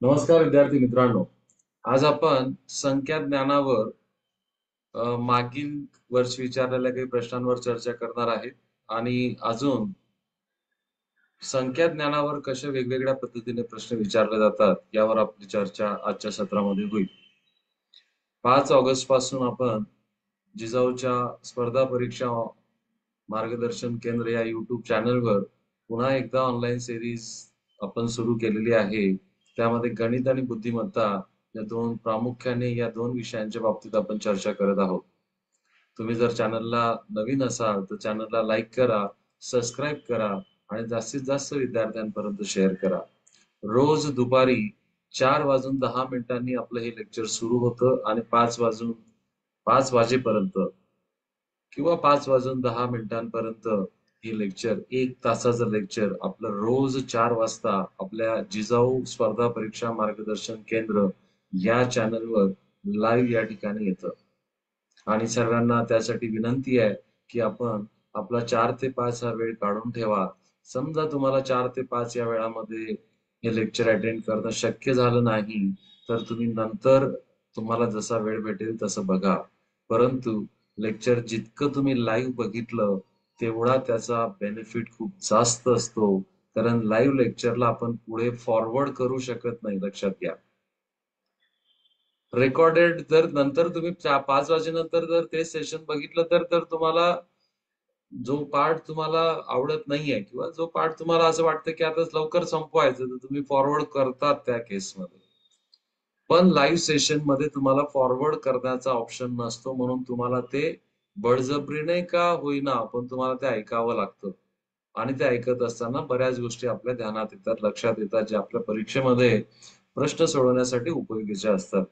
नमस्कार विद्यार्थी मित्रांनो. आज आपण संख्या ज्ञानावर मागील वर्षी विचारलेल्या काही प्रश्नांवर चर्चा करणार आहे आणि अजून संख्या ज्ञानावर कशा वेगवेगळ्या पद्धतीने प्रश्न विचारले जातात यावर आपली चर्चा आजच्या सत्रामध्ये होईल. 5 ऑगस्ट पासून आपण जिजाऊच्या स्पर्धा परीक्षा मार्गदर्शन केंद्र या युट्यूब चॅनलवर पुन्हा एकदा ऑनलाईन सिरीज आपण सुरू केलेली आहे. त्यामध्ये गणित आणि बुद्धिमत्ता या दोन प्रामुख्याने या दोन विषयांच्या बाबतीत आपण चर्चा करत आहोत. तुम्ही जर चॅनलला नवीन असाल तर चॅनलला लाईक करा, सबस्क्राईब करा आणि जास्तीत जास्त विद्यार्थ्यांपर्यंत शेअर करा. रोज दुपारी 4:10 आपलं हे लेक्चर सुरू होतं आणि 5 वाजेपर्यंत किंवा 5:10 हे लेक्चर 1 तासाचं लेक्चर आपलं रोज 4 वाजता आपल्या जिजाऊ स्पर्धा परीक्षा मार्गदर्शन केंद्र या चॅनलवर लाईव्ह या ठिकाणी येतं. आणि सर्वांना त्यासाठी विनंती आहे की आपण आपला 4 ते 5 हा वेळ काढून ठेवा. समजा तुम्हाला 4 ते 5 या वेळामध्ये हे लेक्चर अटेंड करणं शक्य झालं नाही तर तुम्ही नंतर तुम्हाला जसा वेळ भेटेल तसं बघा. परंतु लेक्चर जितकं तुम्ही लाईव्ह बघितलं तेवढा त्याचा बेनिफिट खूप जास्त असतो, कारण लाईव्ह लेक्चरला आपण पुढे फॉरवर्ड करू शकत नाही, लक्षात घ्या. रेकॉर्डेड जर नंतर तुम्ही 5 वाजेनंतर जर ते सेशन बघितलं तर तुम्हाला जो पार्ट तुम्हाला आवडत नाहीये किंवा जो पार्ट तुम्हाला असं वाटतं की आता लवकर संपवायचं तर तुम्ही फॉरवर्ड करतात त्या केसमध्ये. पण लाईव्ह सेशन मध्ये तुम्हाला फॉरवर्ड करण्याचा ऑप्शन नसतो, म्हणून तुम्हाला ते बळजबरीने का होईना पण तुम्हाला ते ऐकावं लागतं. आणि ते ऐकत असताना बऱ्याच गोष्टी आपल्या ध्यानात येतात, लक्षात येतात, जे आपल्या परीक्षेमध्ये प्रश्न सोडवण्यासाठी उपयोगीच्या असतात.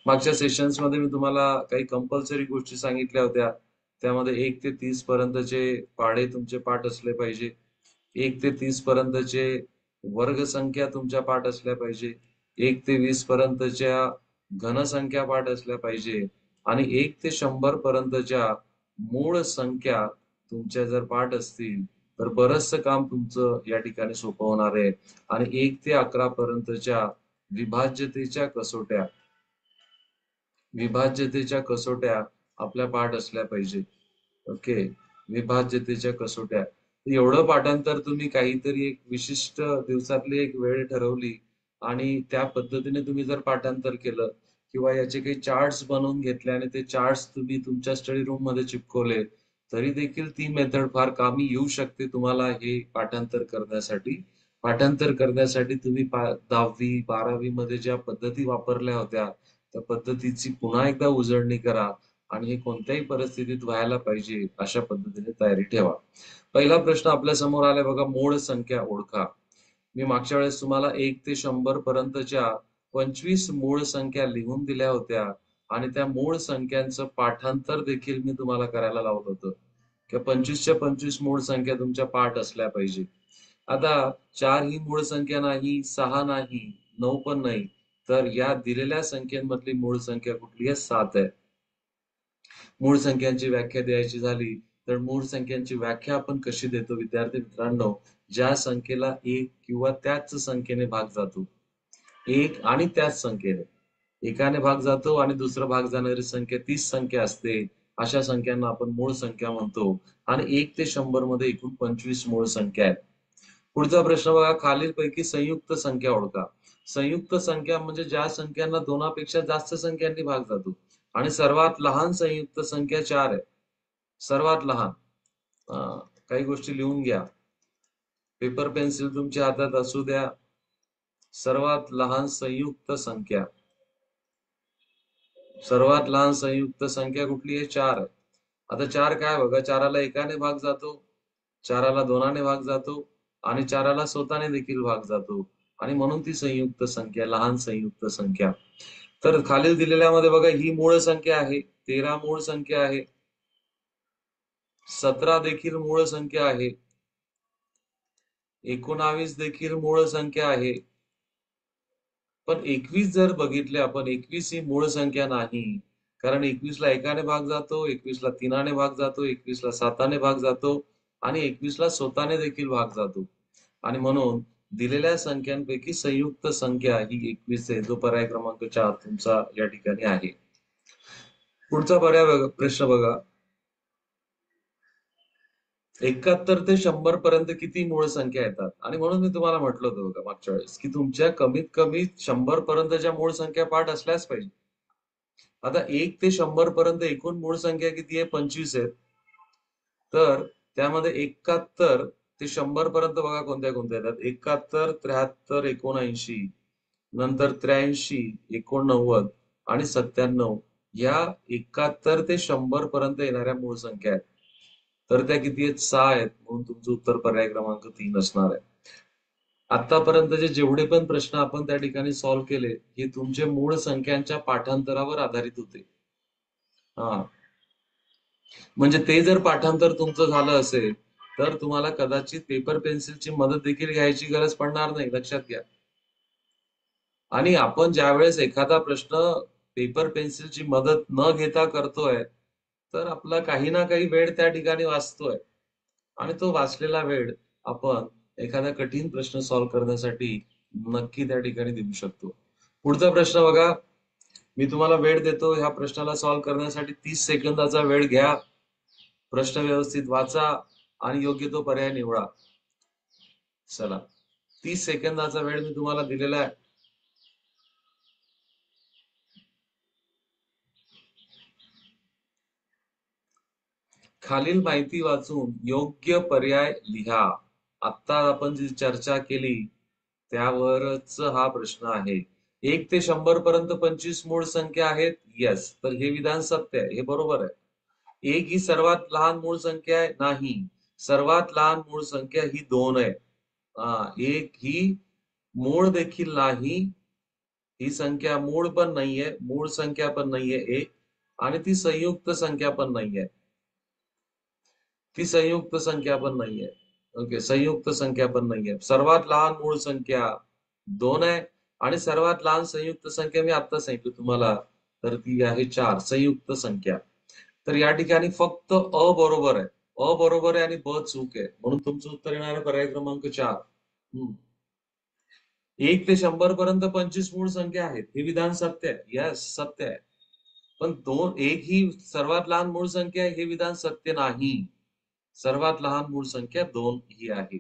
मागच्या सेशन्स मध्ये मी तुम्हाला काही कंपल्सरी गोष्टी सांगितल्या होत्या. त्यामध्ये 1 ते 30 पर्यंतचे पाढे तुमचे पाठ असले पाहिजे. 1 ते 30 पर्यंतचे वर्गसंख्या तुमच्या पाठ असल्या पाहिजे. 1 ते 20 पर्यंतच्या घनसंख्या पाठ असल्या पाहिजे आणि 1 ते 100 पर्यंतच्या मूळ संख्या तुमच्या जर पाठ असतील तर बरचसं काम तुमचं या ठिकाणी सोपं होणार आहे. आणि 1 ते 11 पर्यंतच्या विभाज्यतेच्या कसोट्या विभाज्यतेच्या कसोट्या आपल्या पाठ असल्या पाहिजे. ओके, विभाज्यतेच्या कसोट्या. एवढं पाठांतर तुम्ही काहीतरी एक विशिष्ट दिवसातली एक वेळ ठरवली आणि त्या पद्धतीने तुम्ही जर पाठांतर केलं किंवा याचे काही चार्ट्स बनवून घेतले आणि ते चार्ट्स तुम्ही तुमच्या स्टडी रूम मध्ये चिपकवले तरी देखील ती मेथड फार कामी येऊ शकते तुम्हाला हे पाठांतर करण्यासाठी. पाठांतर करण्यासाठी तुम्ही 10वी 12वी मध्ये ज्या पद्धती वापरल्या होत्या त्या पद्धतीची पुन्हा एकदा उजळणी करा आणि हे कोणत्याही परिस्थितीत व्हायला पाहिजे अशा पद्धतीने तयारी ठेवा. पहिला प्रश्न आपल्या समोर आलाय बघा, मूळ संख्या ओळखा. मी मागच्या वेळेस तुम्हाला 1 ते 100 पर्यंतच्या 25 मूळ संख्या लिहून दिल्या होत्या आणि त्या मूळ संख्यांचं पाठांतर देखील मी तुम्हाला करायला लावलं होतं की 25च्या 25 मूळ संख्या तुमच्या पाठ असल्या पाहिजे. आता 4 ही मूळ संख्या नाही, 6 नाही, 9 पण नाही, तर या दिलेल्या संख्येमधली मूळ संख्या कुठली आहे? 7 आहे. मूळ संख्यांची व्याख्या द्यायची झाली तर मूळ संख्यांची व्याख्या आपण कशी देतो विद्यार्थी मित्रांनो? ज्या संख्येला 1 किंवा त्याच संख्येने भाग जातो, 1 आणि त्याच संख्येने एकाने भाग जातो आणि दुसरा भाग जाणारी संख्या तीच संख्या असते, अशा संख्यांना आपण मूळ संख्या म्हणतो. आणि 1 ते 100 मध्ये एकूण 25 मूळ संख्या आहेत. पुढचा प्रश्न बघा, खालीलपैकी संयुक्त संख्या ओळखा. संयुक्त संख्या म्हणजे ज्या संख्यांना दोनापेक्षा जास्त संख्यांनी भाग जातो आणि सर्वात लहान संयुक्त संख्या 4 आहे. सर्वात लहान. काही गोष्टी लिहून घ्या. पेपर पेन्सिल तुमच्या हातात असू द्या. सर्वात लहान संयुक्त संख्या, सर्वात लहान संयुक्त संख्या कुठली आहे? 4 आहे. आता 4 काय बघा, 4ला एकाने भाग जातो, 4ला 2ने भाग जातो आणि 4ला स्वतःने देखील भाग जातो आणि म्हणून ती संयुक्त संख्या, लहान संयुक्त संख्या. तर खालील दिलेल्यामध्ये बघा, ही मूळ संख्या आहे, 13 मूळ संख्या आहे, 17 देखील मूळ संख्या आहे, 19 देखील मूळ संख्या आहे. पण 21 जर बघितले आपण, 21 ही मूळ संख्या नाही, कारण 21ला एकाने भाग जातो, 21ला 3ने भाग जातो, 21ला 7ने भाग जातो आणि 21ला स्वतःने देखील भाग जातो आणि म्हणून दिलेल्या संख्यांपैकी संयुक्त संख्या ही 21 आहे, जो पर्याय क्रमांक 4 तुमचा या ठिकाणी आहे. पुढचा पर्याय बघा, प्रश्न बघा. 71 ते 100 पर्यंत किती मूळ संख्या येतात? आणि म्हणून मी तुम्हाला म्हटलं होतं बघा मागच्या वेळेस, की तुमच्या कमीत कमी 100 पर्यंतच्या मूळ संख्या पाठ असल्याच पाहिजे. आता 1 ते 100 पर्यंत एकूण मूळ संख्या किती आहे? 25 आहेत. तर त्यामध्ये 71 ते 100 पर्यंत बघा कोणत्या कोणत्या येतात. 71, 73, 79, नंतर 83, 89 आणि 97 या 71 ते 100 पर्यंत येणाऱ्या मूळ संख्या आहेत. तर त्या किती आहेत? 6 आहेत. म्हणून तुमचं उत्तर पर्याय क्रमांक 3 असणार आहे. आतापर्यंतचे जेवढे पण प्रश्न आपण त्या ठिकाणी सॉल्व्ह केले, हे तुमचे मूळ संख्यांच्या पाठांतरावर आधारित होते. हा, म्हणजे ते जर पाठांतर तुमचं झालं असेल तर तुम्हाला कदाचित पेपर पेन्सिलची मदत देखील घ्यायची गरज पडणार नाही, लक्षात घ्या. आणि आपण ज्यावेळेस एखादा प्रश्न पेपर पेन्सिलची मदत न घेता करतोय, तर आपला काही ना काही वेळ त्या ठिकाणी वाचतोय. आणि तो वाचलेला वेळ आपण एखादा कठीण प्रश्न सॉल्व्ह करण्यासाठी नक्की त्या ठिकाणी देऊ शकतो. पुढचा प्रश्न बघा. मी तुम्हाला वेळ देतो ह्या प्रश्नाला सॉल्व्ह करण्यासाठी. 30 सेकंदाचा वेळ घ्या. प्रश्न व्यवस्थित वाचा आणि योग्य तो पर्याय निवडा. चला, 30 सेकंदाचा वेळ मी तुम्हाला दिलेला आहे. खालील माहिती वाचून योग्य पर्याय लिहा. आता आपण जी चर्चा केली त्यावरच हा प्रश्न आहे. 1 ते 100 पर्यंत 25 मूळ संख्या आहेत. येस, तर हे विधान सत्य आहे, हे बरोबर आहे. 1 ही सर्वात लहान मूळ संख्या आहे? नाही. सर्वात लहान मूळ संख्या ही 2 आहे. 1 ही मूळ देखील नाही. ही संख्या मूळ पण नाहीये, मूळ संख्या पण नाहीये 1, आणि ती संयुक्त संख्या पण नाहीये. ती संयुक्त संख्या पण नाहीये. ओके, संयुक्त संख्या पण नाहीये. सर्वात लहान मूळ संख्या 2 आहे आणि सर्वात लहान संयुक्त संख्या मी आता सांगितलं तुम्हाला, तर ती आहे 4, संयुक्त संख्या. तर या ठिकाणी फक्त अ बरोबर आहे. अ बरोबर आहे आणि ब चूक आहे. म्हणून तुमचं उत्तर येणार आहे पर्याय क्रमांक 4. 1 ते 100 पर्यंत 25 मूळ संख्या आहेत. हे विधान सत्य आहे. यस, सत्य आहे. पण 1 ही सर्वात लहान मूळ संख्या आहे, हे विधान सत्य नाही. सर्वात लहान मूळ संख्या 2 ही आहे.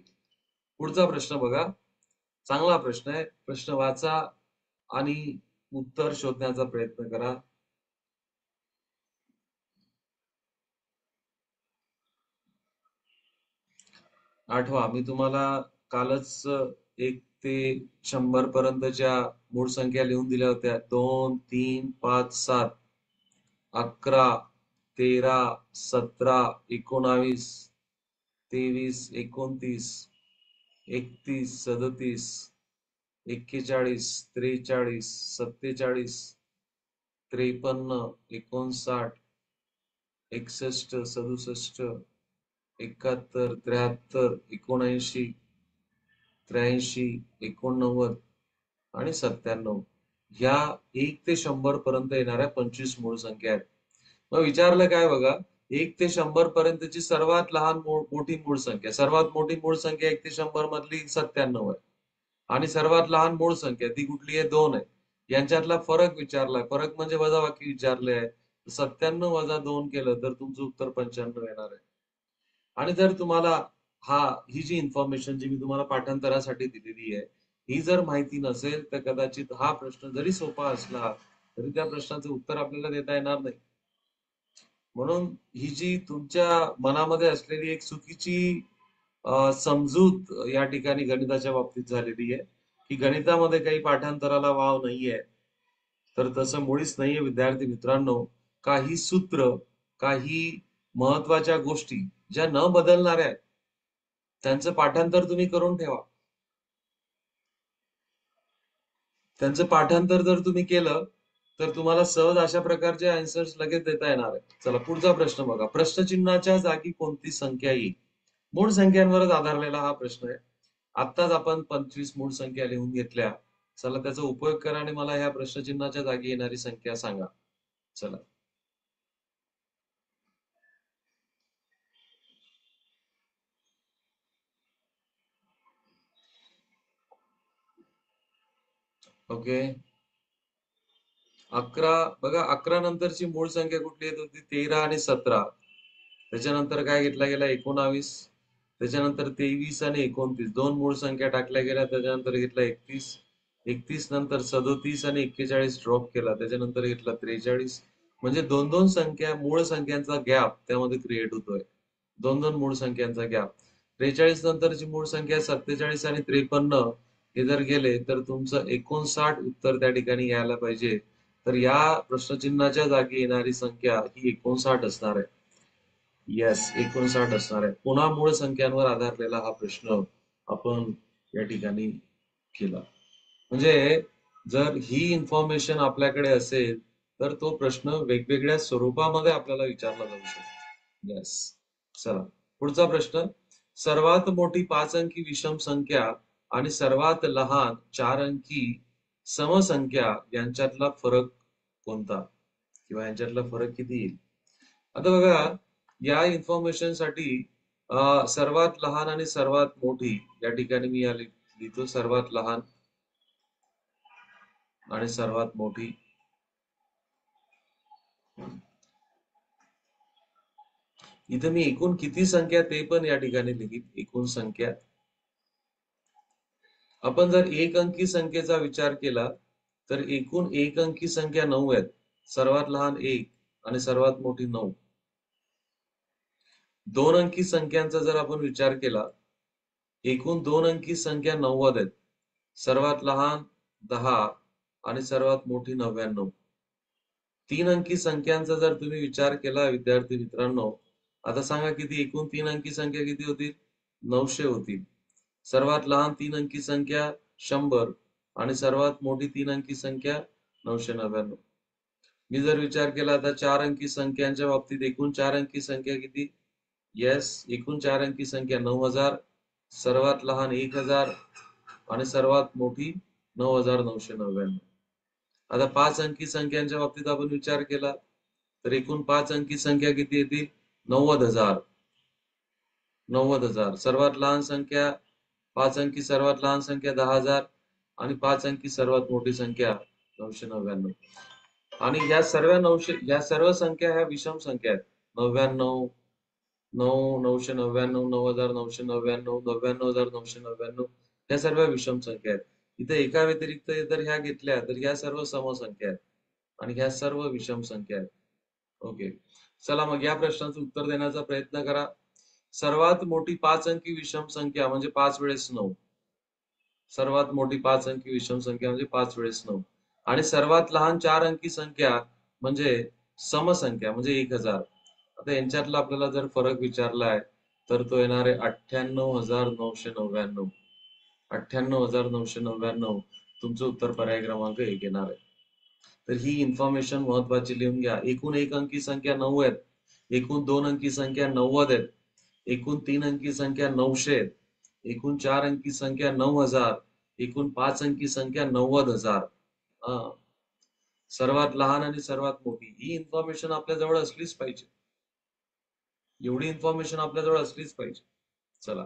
पुढचा प्रश्न बघा. चांगला प्रश्न आहे. प्रश्न वाचा आणि उत्तर शोधण्याचा प्रयत्न करा. आठवा, मी तुम्हाला कालच 1 ते 100 पर्यंतच्या मूळ संख्या लिहून दिल्या होत्या. 2, 3, 5, 7, 11, 13, 17, 19, 23, 29, 31, 37, 41, 43, 47, 53, 59, 61, 67, 71, 73, 79, 83, 89 आणि 97 ह्या 1 ते 100 पर्यंत येणाऱ्या 25 मूळ संख्या आहेत. मग विचारलं काय बघा, 1 ते 100 पर्यंतची सर्वात लहान मोठी मूळ संख्या, सर्वात मोठी मूळ संख्या 1 ते 100 मधली 97 आहे. आणि सर्वात लहान मूळ संख्या ती कुठली आहे? 2 आहे. यांच्यातला फरक विचारलाय. फरक म्हणजे वजाबाकी विचारले आहे. 97 वजा 2 केलं तर तुमचं उत्तर 95 येणार आहे. आणि जर तुम्हाला ही जी इन्फॉर्मेशन जी मी तुम्हाला पाठांतरासाठी दिलेली आहे, ही जर माहिती नसेल तर कदाचित हा प्रश्न जरी सोपा असला तरी त्या प्रश्नाचं उत्तर आपल्याला देता येणार नाही. म्हणून ही जी तुमच्या मनामध्ये असलेली एक चुकीची समजूत या ठिकाणी गणिताच्या बाबतीत झालेली आहे, की गणितामध्ये काही पाठांतराला वाव नाहीये. तर तसं मुळीच नाहीये विद्यार्थी मित्रांनो. काही सूत्र, काही महत्वाच्या गोष्टी ज्या न बदलणाऱ्या आहेत, त्यांचं पाठांतर तुम्ही करून ठेवा. त्यांचं पाठांतर जर तुम्ही केलं तर तुम्हाला सहज अशा प्रकारचे आन्सर्स लगेच देता येणार आहे. चला, पुढचा प्रश्न बघा. प्रश्नचिन्हाच्या जागी कोणती संख्या येईल? मूळ संख्यांवरच आधारलेला हा प्रश्न आहे. आत्ताच आपण 25 मूळ संख्या लिहून घेतल्या. चला, त्याचा उपयोग करा आणि मला ह्या प्रश्नचिन्हाच्या जागी येणारी संख्या सांगा. चला. ओके. 11 बघा, 11 नंतरची मूळ संख्या कुठली येत होती? 13 आणि 17. त्याच्यानंतर काय घेतला गेला? 19. त्याच्यानंतर 23 आणि 29 दोन मूळ संख्या टाकल्या गेल्या. त्याच्यानंतर घेतला 31. 31 नंतर 37 आणि 41 ड्रॉप केला. त्याच्यानंतर घेतला 43. म्हणजे दोन दोन संख्या, मूळ संख्यांचा गॅप त्यामध्ये क्रिएट होतोय. दोन दोन मूळ संख्यांचा गॅप. 43 नंतरची मूळ संख्या 47 आणि 53 हे जर गेले तर तुमचं 59 उत्तर त्या ठिकाणी यायला पाहिजे. तर या प्रश्नचिन्हाच्या जागी येणारी संख्या ही 59 असणार आहे. येस, 59 असणार आहे. पुन्हा मूळ संख्यांवर आधारलेला हा प्रश्न आपण या ठिकाणी केला. म्हणजे जर ही इन्फॉर्मेशन आपल्याकडे असेल तर तो प्रश्न वेगवेगळ्या स्वरूपामध्ये आपल्याला विचारला जाऊ शकतो. येस. चला, पुढचा प्रश्न. सर्वात मोठी 5 अंकी विषम संख्या आणि सर्वात लहान 4 अंकी समसंख्या यांच्यातला फरक कोणता? किंवा यांच्यातला फरक किती येईल? आता बघा, या इन्फॉर्मेशन साठी सर्वात लहान आणि सर्वात मोठी या ठिकाणी मी लिहितो. सर्वात लहान आणि सर्वात मोठी. इथे मी एकूण किती संख्या ते पण या ठिकाणी लिहिली. एकूण संख्या. आपण जर एक अंकी संख्येचा विचार केला तर एकूण एक अंकी संख्या 9 आहेत. सर्वात लहान 1 आणि सर्वात मोठी 9. दोन अंकी संख्यांचा जर आपण विचार केला, एकूण दोन अंकी संख्या 90 आहेत. सर्वात लहान 10 आणि सर्वात मोठी 99. तीन अंकी संख्यांचा जर तुम्ही विचार केला विद्यार्थी मित्रांनो, आता सांगा किती एकूण तीन अंकी संख्या किती होतील? 900 होतील. सर्वात लहान तीन अंकी संख्या 100 आणि सर्वात मोठी तीन अंकी संख्या 999. मी जर विचार केला आता चार अंकी संख्यांच्या बाबतीत, एकूण चार अंकी संख्या किती? येस, एकूण चार अंकी संख्या 9000, सर्वात लहान 1000 आणि सर्वात मोठी 9999. आता पाच अंकी संख्यांच्या बाबतीत आपण विचार केला तर एकूण पाच अंकी संख्या किती येतील? 90000. 90000. सर्वात लहान संख्या पाच अंकी, सर्वात लहान संख्या 10000 आणि पाच अंकी सर्वात मोठी संख्या 999. आणि या सर्व संख्या ह्या विषम संख्या आहेत. 99, 9, 999, 9999, 99999 ह्या सर्व विषम संख्या आहेत. इथे एका व्यतिरिक्त जर ह्या घेतल्या तर ह्या सर्व समसंख्या आहेत आणि ह्या सर्व विषम संख्या आहेत. ओके. चला मग या प्रश्नाचं उत्तर देण्याचा प्रयत्न करा. सर्वात मोठी पाच अंकी विषम संख्या म्हणजे 5 वेळेस 9. सर्वात मोठी पाच अंकी विषम संख्या म्हणजे 5 वेळेस 9. आणि सर्वात लहान चार अंकी संख्या म्हणजे समसंख्या म्हणजे 1000. आता यांच्यातला आपल्याला जर फरक विचारलाय तर तो येणार आहे 98,999. 98,999 तुमचं उत्तर पर्याय क्रमांक 1 येणार आहे. तर ही इन्फॉर्मेशन महत्वाची लिहून घ्या. एकूण एक अंकी संख्या 9 आहेत. एकूण दोन अंकी संख्या 90 आहेत. एकूण तीन अंकी संख्या 900 आहेत. एकूण चार अंकी संख्या 9000. एकूण पाच अंकी संख्या 90000. हा. सर्वात लहान आणि सर्वात मोठी ही इन्फॉर्मेशन आपल्या जवळ असलीच पाहिजे. एवढी इन्फॉर्मेशन आपल्या जवळ असलीच पाहिजे. चला,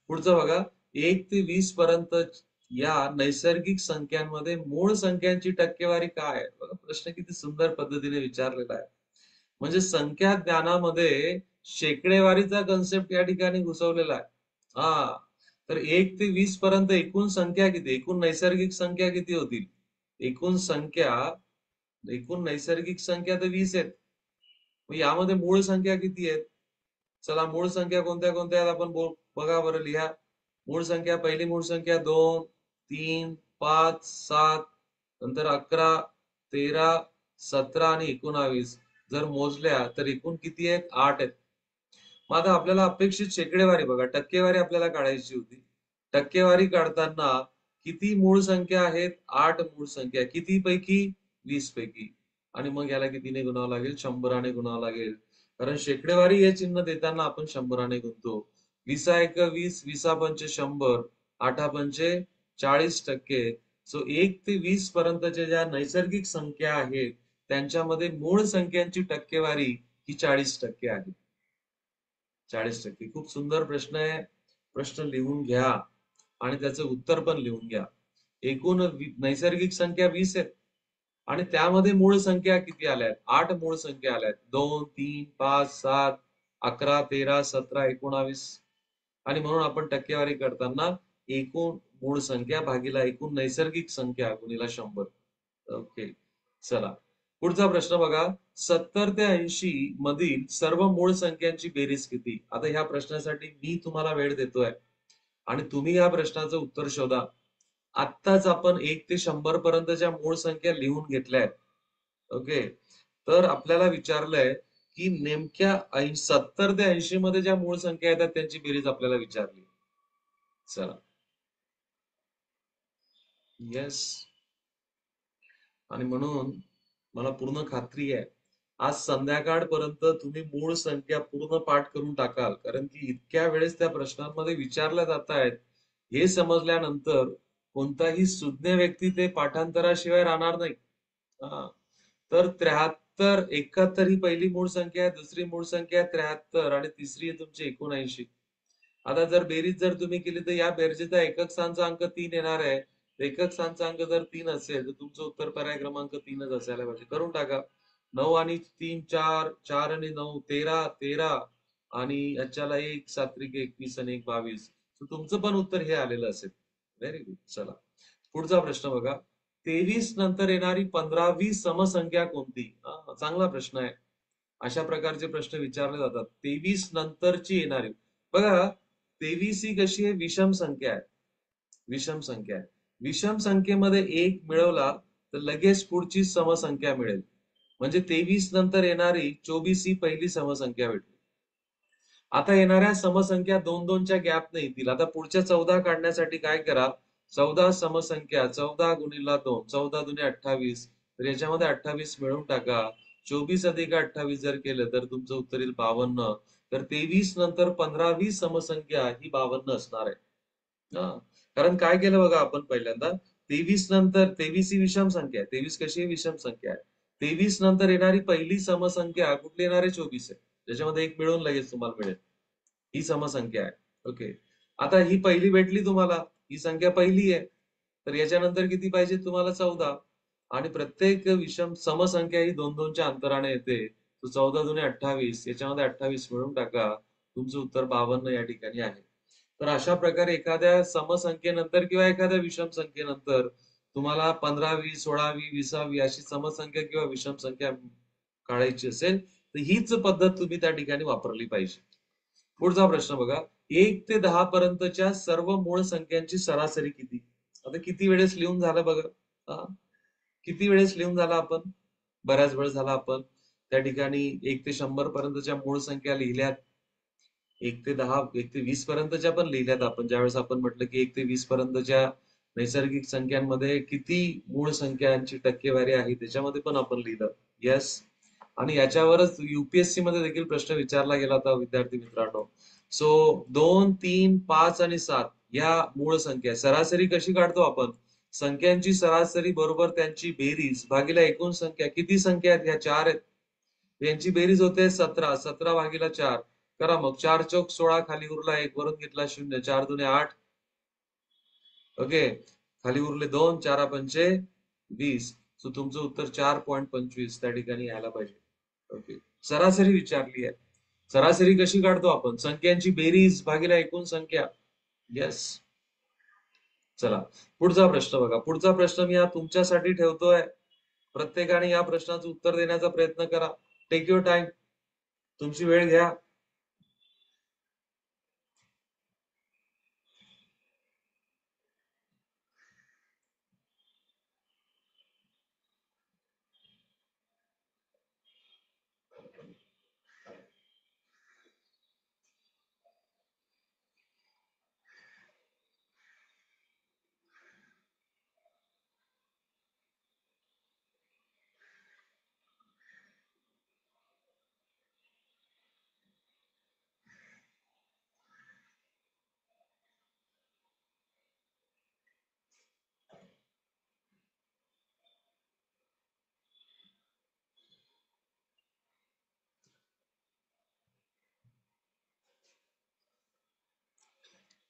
पुढचं बघा. 1 ते 20 पर्यंत या नैसर्गिक संख्यांमध्ये मूळ संख्यांची टक्केवारी काय आहे? बघा, प्रश्न किती सुंदर पद्धतीने विचारलेला आहे. म्हणजे संख्या ज्ञानामध्ये शेकडेवारीचा कन्सेप्ट या ठिकाणी घुसवलेला आहे. हा. तर 1 ते 20 पर्यंत एकूण संख्या किती? एकूण नैसर्गिक संख्या किती होतील? एकूण संख्या, एकूण नैसर्गिक संख्या तर 20 आहेत. मग यामध्ये मूळ संख्या किती आहेत? चला, मूळ संख्या कोणत्या कोणत्या आहेत आपण बघा बरं, लिहा. मूळ संख्या, पहिली मूळ संख्या 2, 3, 5, 7, नंतर 11, 13, 17 आणि 19 जर मोजल्या तर एकूण किती आहेत? 8 आहेत. मग आता आपल्याला अपेक्षित शेकडेवारी बघा, टक्केवारी आपल्याला काढायची होती. टक्केवारी काढताना किती मूळ संख्या आहेत? 8 मूळ संख्या. किती पैकी? 20 पैकी. आणि मग याला कितीने गुणावं लागेल? 100ने गुणावं लागेल. कारण शेकडेवारी हे चिन्ह देताना आपण 100ने गुणतो. 20 एक 20, 20 पंचे 100, 8 पंचे 40%. सो 1 ते 20 पर्यंतच्या ज्या नैसर्गिक संख्या आहेत त्यांच्यामध्ये मूळ संख्यांची टक्केवारी ही 40% आहे. 40%. खूप सुंदर प्रश्न आहे. प्रश्न लिहून घ्या आणि त्याचं उत्तर पण लिहून घ्या. एकूण नैसर्गिक संख्या 20 आहेत आणि त्यामध्ये मूळ संख्या किती आल्यात? 8 मूळ संख्या आल्यात. 2, 3, 5, 7, 11, 13, 17, 19. आणि म्हणून आपण टक्केवारी करताना एकूण मूळ संख्या भागीला एकूण नैसर्गिक संख्या गुणिला 100. ओके, चला पुढचा प्रश्न बघा. 70 ते 80 मधील सर्व मूळ संख्यांची बेरीज किती? आता ह्या प्रश्नासाठी मी तुम्हाला वेळ देतोय आणि तुम्ही या प्रश्नाचं उत्तर शोधा. आत्ताच आपण 1 ते 100 पर्यंतच्या मूळ संख्या लिहून घेतल्या आहेत. ओके, तर आपल्याला विचारलंय की नेमक्या 70 ते 80 मध्ये ज्या मूळ संख्या येतात त्यांची बेरीज आपल्याला विचारली. चला, येस. आणि म्हणून मला पूर्ण खात्री आहे आज संध्याकाळपर्यंत तुम्ही मूळ संख्या पूर्ण पाठ करून टाकाल, कारण की इतक्या वेळेस त्या प्रश्नांमध्ये विचारल्या जात आहेत हे समजल्यानंतर कोणताही सुज्ञ व्यक्ती ते पाठांतराशिवाय राहणार नाही. हा. तर 73, 71 ही पहिली मूळ संख्या आहे, दुसरी मूळ संख्या आहे 73 आणि तिसरी आहे तुमची 79. आता जर बेरीज जर तुम्ही केली तर या बेरजेचा एकक स्थानचा अंक 3 येणार आहे. एकक स्थानचा अंक जर 3 असेल तर तुमचं उत्तर पर्याय क्रमांक 3च असायला पाहिजे. करून टाका. 9 आणि 3 4, 4 आणि 9 13, 13 आणि याच्याला 1 7 त्रिक 21 आणि 1 22. तुमचं पण उत्तर हे आलेलं असेल. Very good. चला पुढचा प्रश्न बघा. 23 नंतर येणारी 15वी समसंख्या कोणती? चांगला प्रश्न आहे. अशा प्रकारचे प्रश्न विचारले जातात. 23 नंतरची येणारी बघा. 23 ही कशी आहे? विषम संख्या आहे. विषम संख्या आहे. विषम संख्येमध्ये 1 मिळवला तर लगेच पुढची समसंख्या मिळेल. म्हणजे 23 नंतर येणारी 24 ही पहिली समसंख्या भेटली. आता येणाऱ्या समसंख्या 2-2च्या गॅपने येतील. आता पुढच्या 14 काढण्यासाठी काय करा? 14 समसंख्या 14 गुणिला 2, 14 दुने 28. तर याच्यामध्ये 28 मिळवून टाका. 24 अधिक 28 जर केलं तर तुमचं उत्तर येईल 52. तर 23 नंतर 15वी समसंख्या ही 52 असणार आहे. हा. कारण काय केलं बघा आपण पहिल्यांदा. 23 नंतर 23 ही विषम संख्या आहे. 23 कशी आहे? विषम संख्या आहे. 23 नंतर येणारी पहिली समसंख्या कुठली येणार आहे? 24 आहे. त्याच्यामध्ये एक मिळून लगेच तुम्हाला मिळेल. ही समसंख्या आहे. ओके, आता ही पहिली भेटली तुम्हाला. ही संख्या पहिली आहे. तर याच्यानंतर किती पाहिजे तुम्हाला? 14. आणि प्रत्येक विषम समसंख्या ही 2-2च्या अंतराने येते. तो 14 दुने 28. याच्यामध्ये 28 मिळून टाका. तुमचं उत्तर 52 या ठिकाणी आहे. तर अशा प्रकारे एखाद्या समसंख्येनंतर किंवा एखाद्या विषम संख्येनंतर तुम्हाला 15वी, 16वी, 20वी अशी समसंख्या किंवा विषम संख्या काढायची असेल तर हीच पद्धत तुम्ही त्या ठिकाणी वापरली पाहिजे. पुढचा प्रश्न बघा. 1 ते 10 पर्यंतच्या सर्व मूळ संख्यांची सरासरी किती? आता किती वेळेस लिहून झालं बघा. हा. किती वेळेस लिहून झाला आपण? बऱ्याच वेळ झाला आपण त्या ठिकाणी 1 ते 100 पर्यंतच्या मूळ संख्या लिहिल्यात. 1 ते 10, 1 ते 20 पर्यंतच्या पण लिहिल्यात आपण. ज्यावेळेस आपण म्हटलं की 1 ते 20 पर्यंतच्या नैसर्गिक संख्यांमध्ये किती मूळ संख्यांची टक्केवारी आहे त्याच्यामध्ये पण आपण लिहिलं. येस. आणि याच्यावरच युपीएससी मध्ये देखील प्रश्न विचारला गेला होता विद्यार्थी मित्रांनो. सो 2, 3, 5 आणि 7 या मूळ संख्या सरासरी कशी काढतो आपण? संख्यांची सरासरी बरोबर त्यांची बेरीज भागीला एकूण संख्या. किती संख्या आहेत? ह्या 4 आहेत. यांची बेरीज होते 17. 17 भागीला 4 करा मग. 4 चौक 16, खाली उरला 1, वरून घेतला 0. 4 दुने 8. ओके, खाली उरले 2, 4 पंचे 20. सो तुमचं उत्तर 4.25 त्या ठिकाणी यायला पाहिजे. ओके, सरासरी विचारली आहे. सरासरी कशी काढतो आपण? संख्यांची बेरीज भागीला एकूण संख्या. येस. चला पुढचा प्रश्न बघा. पुढचा प्रश्न मी हा तुमच्यासाठी ठेवतोय. प्रत्येकाने या प्रश्नाचं उत्तर देण्याचा प्रयत्न करा. Take your time. तुमची वेळ घ्या.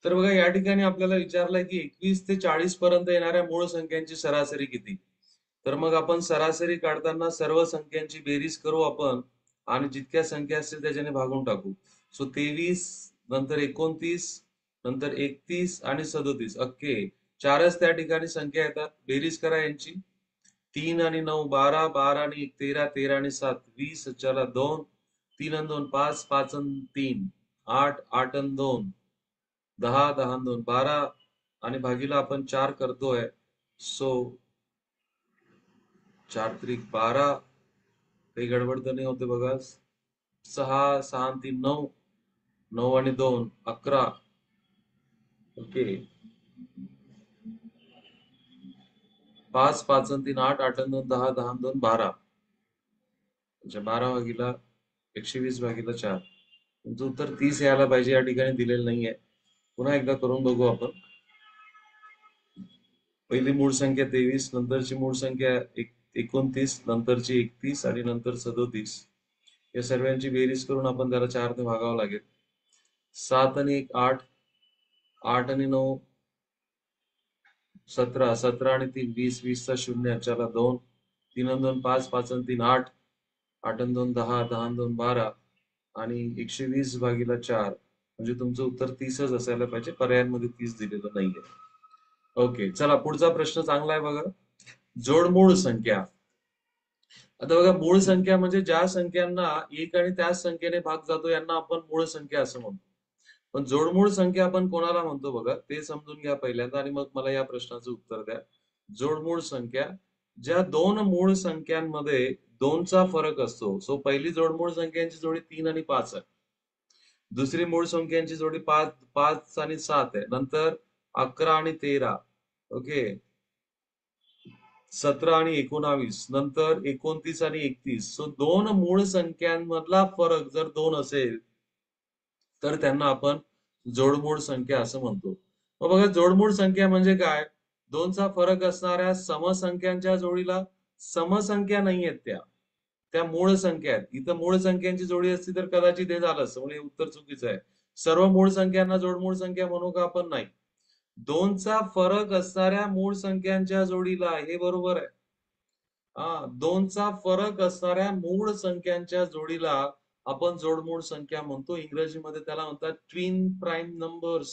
तर बघा या ठिकाणी आपल्याला विचारलंय की 21 ते 40 पर्यंत येणाऱ्या मूळ संख्यांची सरासरी किती. तर मग आपण सरासरी काढताना सर्व संख्यांची बेरीज करू आपण आणि जितक्या संख्या असतील त्याच्याने भागून टाकू. सो 23 नंतर 29 नंतर 31 आणि 37 अख्खे चारच त्या ठिकाणी संख्या येतात. बेरीज करा यांची. 3 आणि 9 12, 12 आणि 1 13, 13 आणि 7 20, चला 2, 3 आणि 2 5, 5 आणि 3 8, 8 आणि 2 10, 10 आणि 2 12 आणि भागीला आपण 4 करतोय. सो 4 त्रिक 12, काही गडबड तर नाही होते बघा. 6, 6 आणि 3 9, 9 आणि 2 11. ओके. 5, 5 आणि 3 8, 8 आणि 2 10, 10 आणि 2 12. म्हणजे 12 भागीला 120 भागीला 4. तुमचं उत्तर 30 यायला पाहिजे, या ठिकाणी दिलेलं नाहीये. पुन्हा एकदा करून बघू आपण. पहिली मूळ संख्या 23, नंतरची मूळ संख्या 29, नंतरची 31 आणि नंतर 37. या सर्वांची बेरीज करून आपण त्याला 4 ने भागावं लागेल. 7 आणि 1 8, 8 आणि 9 17, 17 आणि 3 20, 20 चा 0 चला 2, 3 आणि 2 5, 5 आणि 3 8, 8 आणि 2 10, 10 आणि 2 12 आणि 120 भागीला 4. म्हणजे तुमचं उत्तर 30च असायला पाहिजे, पर्यायांमध्ये 30 दिलेलं नाहीये. ओके, चला पुढचा प्रश्न चांगला आहे बघा. जोडमूळ संख्या. आता बघा, मूळ संख्या म्हणजे ज्या संख्यांना एक आणि त्याच संख्येने भाग जातो यांना आपण मूळ संख्या असं म्हणतो. पण जोडमूळ संख्या आपण कोणाला म्हणतो बघा, ते समजून घ्या पहिल्यांदा आणि मग मला या प्रश्नाचं उत्तर द्या. जोडमूळ संख्या ज्या दोन मूळ संख्यांमध्ये दोनचा फरक असतो. सो पहिली जोडमूळ संख्यांची जोडी 3 आणि 5 आहे. दुसरी मूळ संख्यांची जोडी 5 आणि 7 आहे. नंतर 11 आणि 13. ओके. 17 आणि 19 नंतर 29 आणि 31. सो दोन मूळ संख्यांमधला फरक जर 2 असेल तर त्यांना आपण जोडमूळ संख्या असं म्हणतो. मग बघा, जोडमूळ संख्या म्हणजे काय? दोनचा फरक असणाऱ्या समसंख्यांच्या जोडीला समसंख्या नाही आहेत त्या, त्या मूळ संख्या आहेत. इथं मूळ संख्यांची जोडी असती तर कदाचित हे झालं असतं, म्हणजे उत्तर चुकीचं आहे. सर्व मूळ संख्यांना जोडमूळ संख्या म्हणू का आपण? नाही. दोनचा फरक असणाऱ्या मूळ संख्यांच्या जोडीला, हे बरोबर आहे. दोनचा फरक असणाऱ्या मूळ संख्यांच्या जोडीला आपण जोडमूळ संख्या म्हणतो. इंग्रजीमध्ये त्याला म्हणतात ट्विन प्राईम नंबर्स.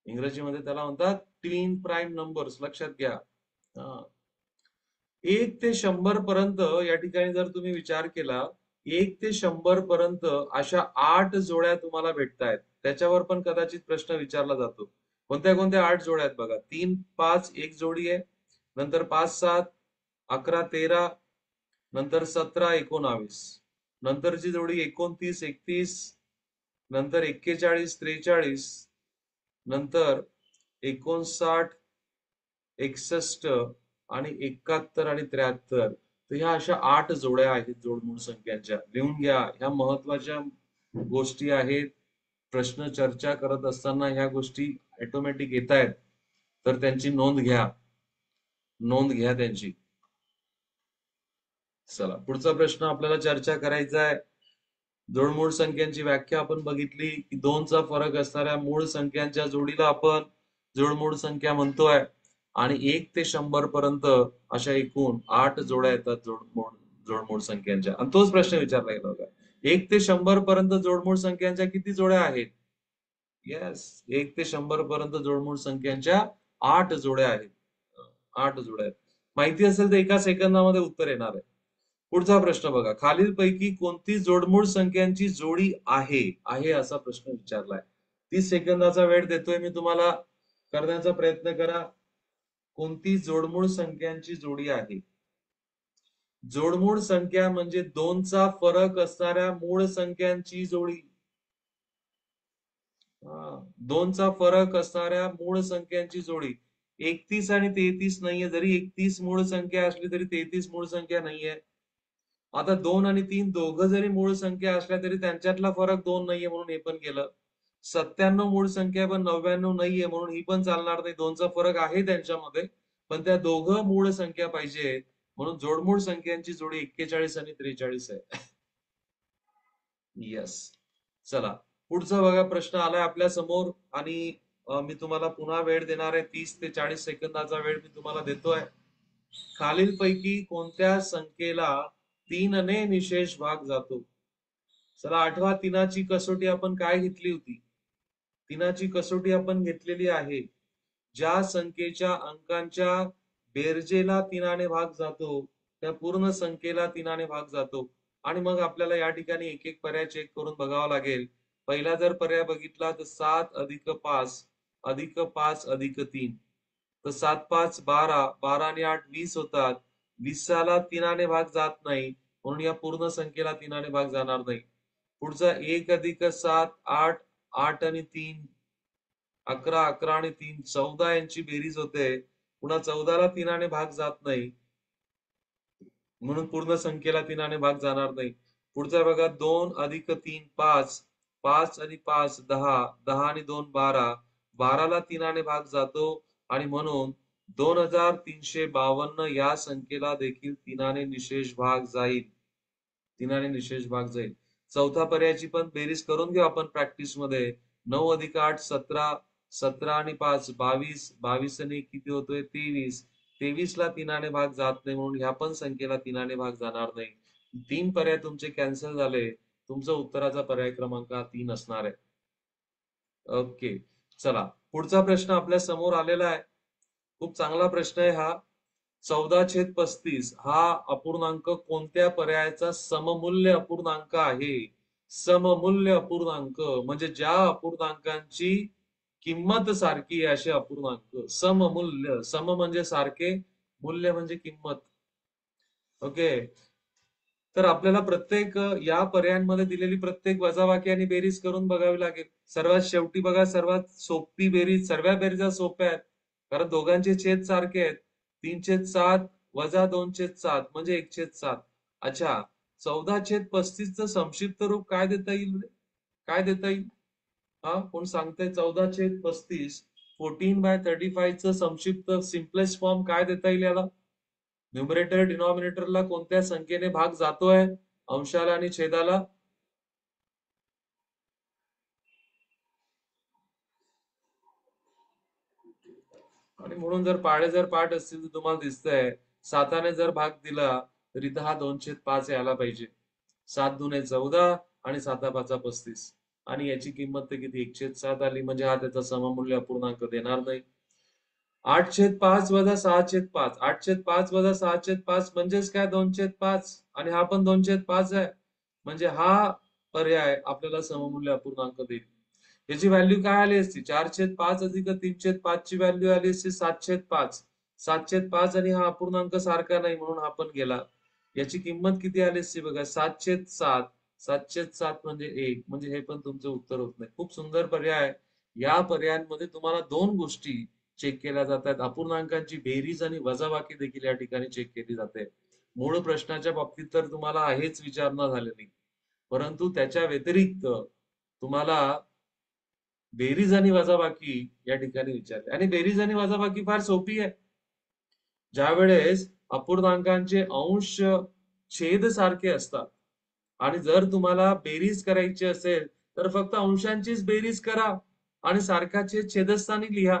इंग्रजीमध्ये त्याला म्हणतात ट्विन प्राईम नंबर्स. लक्षात घ्या. 1 ते 100 पर्यंत या ठिकाणी जर तुम्ही विचार केला, 1 ते 100 पर्यंत अशा 8 जोड्या तुम्हाला भेटतायत. त्याच्यावर पण कदाचित प्रश्न विचारला जातो. कोणत्या कोणत्या 8 जोड्या आहेत बघा. 3 5 एक जोडी आहे. नंतर 5 7 11 13 नंतर 17 19 नंतरची जोडी 29 31 नंतर 41 43 नंतर 59 61 आणि 71 आणि 73. तर ह्या अशा 8 जोड्या आहेत जोडमूळ संख्यांच्या. लिहून घ्या, ह्या महत्वाच्या गोष्टी आहेत. प्रश्न चर्चा करत असताना ह्या गोष्टी ऑटोमॅटिक येत आहेत, तर त्यांची नोंद घ्या. नोंद घ्या त्यांची. चला पुढचा प्रश्न आपल्याला चर्चा करायचा आहे. जोडमूळ संख्यांची व्याख्या आपण बघितली की दोनचा फरक असणाऱ्या मूळ संख्यांच्या जोडीला आपण जोडमूळ संख्या म्हणतोय. आणि 1 ते 100 पर्यंत अशा एकूण 8 जोड्या येतात जोडमूळ संख्यांच्या. आणि तोच प्रश्न विचारला गेला होता. 1 ते 100 पर्यंत जोडमूळ संख्यांच्या किती जोड्या आहेत? येस, 1 ते 100 पर्यंत जोडमूळ संख्यांच्या 8 जोड्या आहेत. 8 जोड्या आहेत. माहिती असेल तर एका सेकंदामध्ये उत्तर येणार आहे. पुढचा प्रश्न बघा. खालीलपैकी कोणती जोडमूळ संख्यांची जोडी आहे? आहे असा प्रश्न विचारलाय. 30 सेकंदाचा वेळ देतोय मी तुम्हाला, करण्याचा प्रयत्न करा. कोणती जोडमूळ संख्यांची जोडी आहे? जोडमूळ संख्या म्हणजे दोनचा फरक असणाऱ्या मूळ संख्यांची जोडी. दोनचा फरक असणाऱ्या मूळ संख्यांची जोडी. 31 आणि 33 नाहीये. जरी 31 मूळ संख्या असली तरी 33 मूळ संख्या नाहीये. आता 2 आणि 3 दोघं जरी मूळ संख्या असल्या तरी त्यांच्यातला फरक 2 नाहीये म्हणून हे पण केलं. 97 मूळ संख्या पण 99 नाहीये म्हणून ही पण चालणार नाही. दोनचा फरक आहे त्यांच्यामध्ये, पण त्या दोघं मूळ संख्या पाहिजे म्हणून जोडमूळ संख्यांची जोडी 41 आणि 43 आहे. येस. चला पुढचा बघा प्रश्न आलाय आपल्या समोर आणि मी तुम्हाला पुन्हा वेळ देणार आहे. 30 ते 40 सेकंदाचा वेळ मी तुम्हाला देतोय. खालीलपैकी कोणत्या संख्येला 3 ने निशेष भाग जातो? चला आठवा, तिनाची कसोटी आपण काय घेतली होती? तिनाची कसोटी आपण घेतलेली आहे. ज्या संख्येच्या अंकांच्या बेरजेला 3 ने भाग जातो त्या पूर्ण संख्येला 3 ने भाग जातो. आणि मग आपल्याला या ठिकाणी एक एक पर्याय चेक करून बघावा लागेल. पहिला जर पर्याय बघितला तर 7 अधिक 5 अधिक 5 अधिक 3, तर 7 5 12, 12 आणि 8 20 होतात. 20ला 3 ने भाग जात नाही म्हणून या पूर्ण संख्येला 3 ने भाग जाणार नाही. पुढचा 1 अधिक 7 8, 8 आणि 3 11, 11 आणि 3 14 यांची बेरीज होते. पुन्हा 14ला 3 ने भाग जात नाही म्हणून पूर्ण संख्येला 3 ने भाग जाणार नाही. पुढचा बघा 2 अधिक 3 5, 5 आणि 5 10, 10 आणि 2 12, 12ला 3 ने भाग जातो आणि म्हणून 2352 या संख्येला देखील 3 ने निशेष भाग जाईल. 3 ने निशेष भाग जाईल. चौथा पर्यायाची पण बेरीज करून घेऊ आपण प्रॅक्टिस मध्ये. 9 अधिक 8 17, 17 आणि 5 22, 22 आणि किती होतोय 23, 23ला 3 ने भाग जात नाही म्हणून ह्या पण संख्येला 3 ने भाग जाणार नाही. 3 पर्याय तुमचे कॅन्सल झाले. तुमचा उत्तराचा पर्याय क्रमांक 3 असणार आहे. ओके, चला पुढचा प्रश्न आपल्या समोर आलेला आहे. खूप चांगला प्रश्न आहे हा. 14/35 हा अपूर्णांक कोणत्या पर्यायाचा सममूल्य अपूर्णांक आहे? सममूल्य अपूर्णांक म्हणजे ज्या अपूर्णांकांची किंमत सारखी आहे असे अपूर्णांक. सममूल्य, सम म्हणजे सारखे, मूल्य म्हणजे किंमत. ओके, तर आपल्याला प्रत्येक या पर्यायांमध्ये दिलेली प्रत्येक वजाबाकी आणि बेरीज करून बघावी लागेल. सर्वात शेवटी बघा, सर्वात सोपी बेरीज, सर्व बेरीजा सोप्या आहेत कारण दोघांचे छेद सारखे आहेत. 3/7 वजा 2/7 म्हणजे 1/7. अच्छा, 14/35 च संक्षिप्त रूप काय देता येईल? काय देता येईल? हा, कोण सांगतंय? 14/35 14/35 च संक्षिप्त सिम्पलेस्ट फॉर्म काय देता येईल याला? न्यूमरेटर डिनॉमिनेटरला कोणत्या संख्येने भाग जातोय? अंशाला आणि छेदाला? आणि म्हणून जर पाढे जर पाठ असतील तर तुम्हाला दिसतंय 7ने जर भाग दिला तर इथं हा 2/5 यायला पाहिजे. 7 दुने 14 आणि 7 5 35 आणि याची किंमत तर किती 1/7 आली म्हणजे हा त्याचा सममूल्य अपूर्णांक देणार नाही. 8/5 वजा 6/5, 8/5 वजा 6/5 म्हणजेच काय 2/5 आणि हा पण 2/5 आहे म्हणजे हा पर्याय आपल्याला सममूल्य अपूर्णांक देईल. याची व्हॅल्यू काय आली असती? 4/5 अधिक 3/5 ची व्हॅल्यू आली असती 7/5. 7/5 आणि हा अपूर्णांक सारखा नाही म्हणून हा पण गेला. याची किंमत किती आली असती बघा 7/7. 7/7 म्हणजे 1 म्हणजे हे पण तुमचं उत्तर होत नाही. खूप सुंदर पर्याय. या पर्यायांमध्ये तुम्हाला दोन गोष्टी चेक केल्या जातात. अपूर्णांकांची बेरीज आणि वजाबाकी देखील या ठिकाणी चेक केली जाते. मूळ प्रश्नाच्या बाबतीत तर तुम्हाला हेच विचारणा झालेली, परंतु त्याच्या व्यतिरिक्त तुम्हाला बेरीज आणि वजाबाकी या ठिकाणी विचारते आणि बेरीज आणि वजाबाकी फार सोपी आहे. ज्या वेळेस अपूर्णांकांचे अंश छेद सारखे असतात आणि जर तुम्हाला बेरीज करायची असेल तर फक्त अंशांचीच बेरीज करा आणि सारखाचे छेदस्थानी लिहा.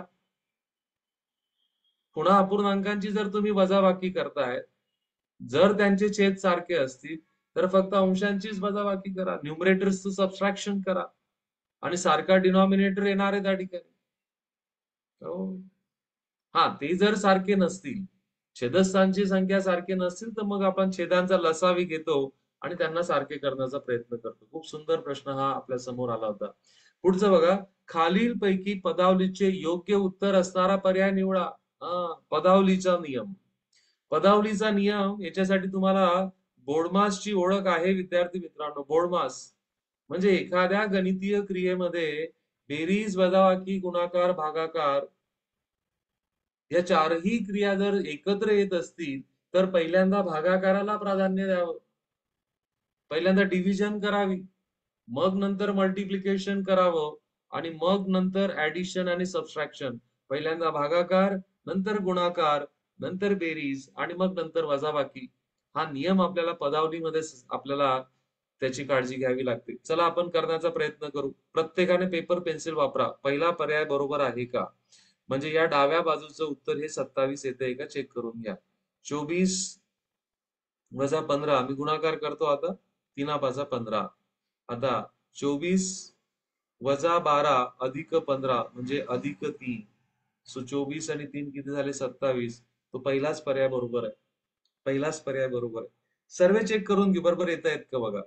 पुन्हा अपूर्णांकांची जर तुम्ही वजाबाकी करताय, जर त्यांचे छेद सारखे असतील तर फक्त अंशांचीच वजाबाकी करा, न्यूमरेटर्सचं सबट्रॅक्शन करा आणि सारखा डिनॉमिनेटर येणार आहे त्या ठिकाणी. हो, हा, ते जर सारखे नसतील, छेदस्थानची संख्या सारखे नसतील तर मग आपण छेदांचा लसावी घेतो आणि त्यांना सारखे करण्याचा प्रयत्न करतो. खूप सुंदर प्रश्न हा आपल्या समोर आला होता. पुढचं बघा, खालीलपैकी पदावलीचे योग्य उत्तर असणारा पर्याय निवडा. पदावलीचा नियम. पदावलीचा नियम याच्यासाठी तुम्हाला बोर्डमासची ओळख आहे विद्यार्थी मित्रांनो. बोर्डमास म्हणजे एखाद्या गणितीय क्रियेमध्ये बेरीज, वजाबाकी, गुणाकार, भागाकार या चारही क्रिया जर एकत्र येत असतील तर पहिल्यांदा भागाकाराला प्राधान्य द्यावं, पहिल्यांदा डिव्हिजन करावी, मग नंतर मल्टिप्लिकेशन करावं आणि मग नंतर ऍडिशन आणि सबट्रॅक्शन. पहिल्यांदा भागाकार, नंतर गुणाकार, नंतर बेरीज आणि मग नंतर वजाबाकी. हा नियम आपल्याला पदावलीमध्ये आपल्याला त्याची काळजी घ्यावी लागते. चला आपण करण्याचा प्रयत्न करू. प्रत्येकाने पेपर पेन्सिल वापरा. पहिला पर्याय बरोबर आहे का? म्हणजे या डाव्या बाजूचं उत्तर हे 27 येतंय का चेक करून घ्या. 24 वजा 15 मी गुणाकार करतो आता. 3×5=15. आता 24 वजा 12 अधिक 15 म्हणजे अधिक 3. सो 24 आणि 3 किती झाले? 27. तो पहिलाच पर्याय बरोबर आहे. पहिलाच पर्याय बरोबर आहे. सर्व चेक करून घेऊ बरोबर येत आहेत का बघा.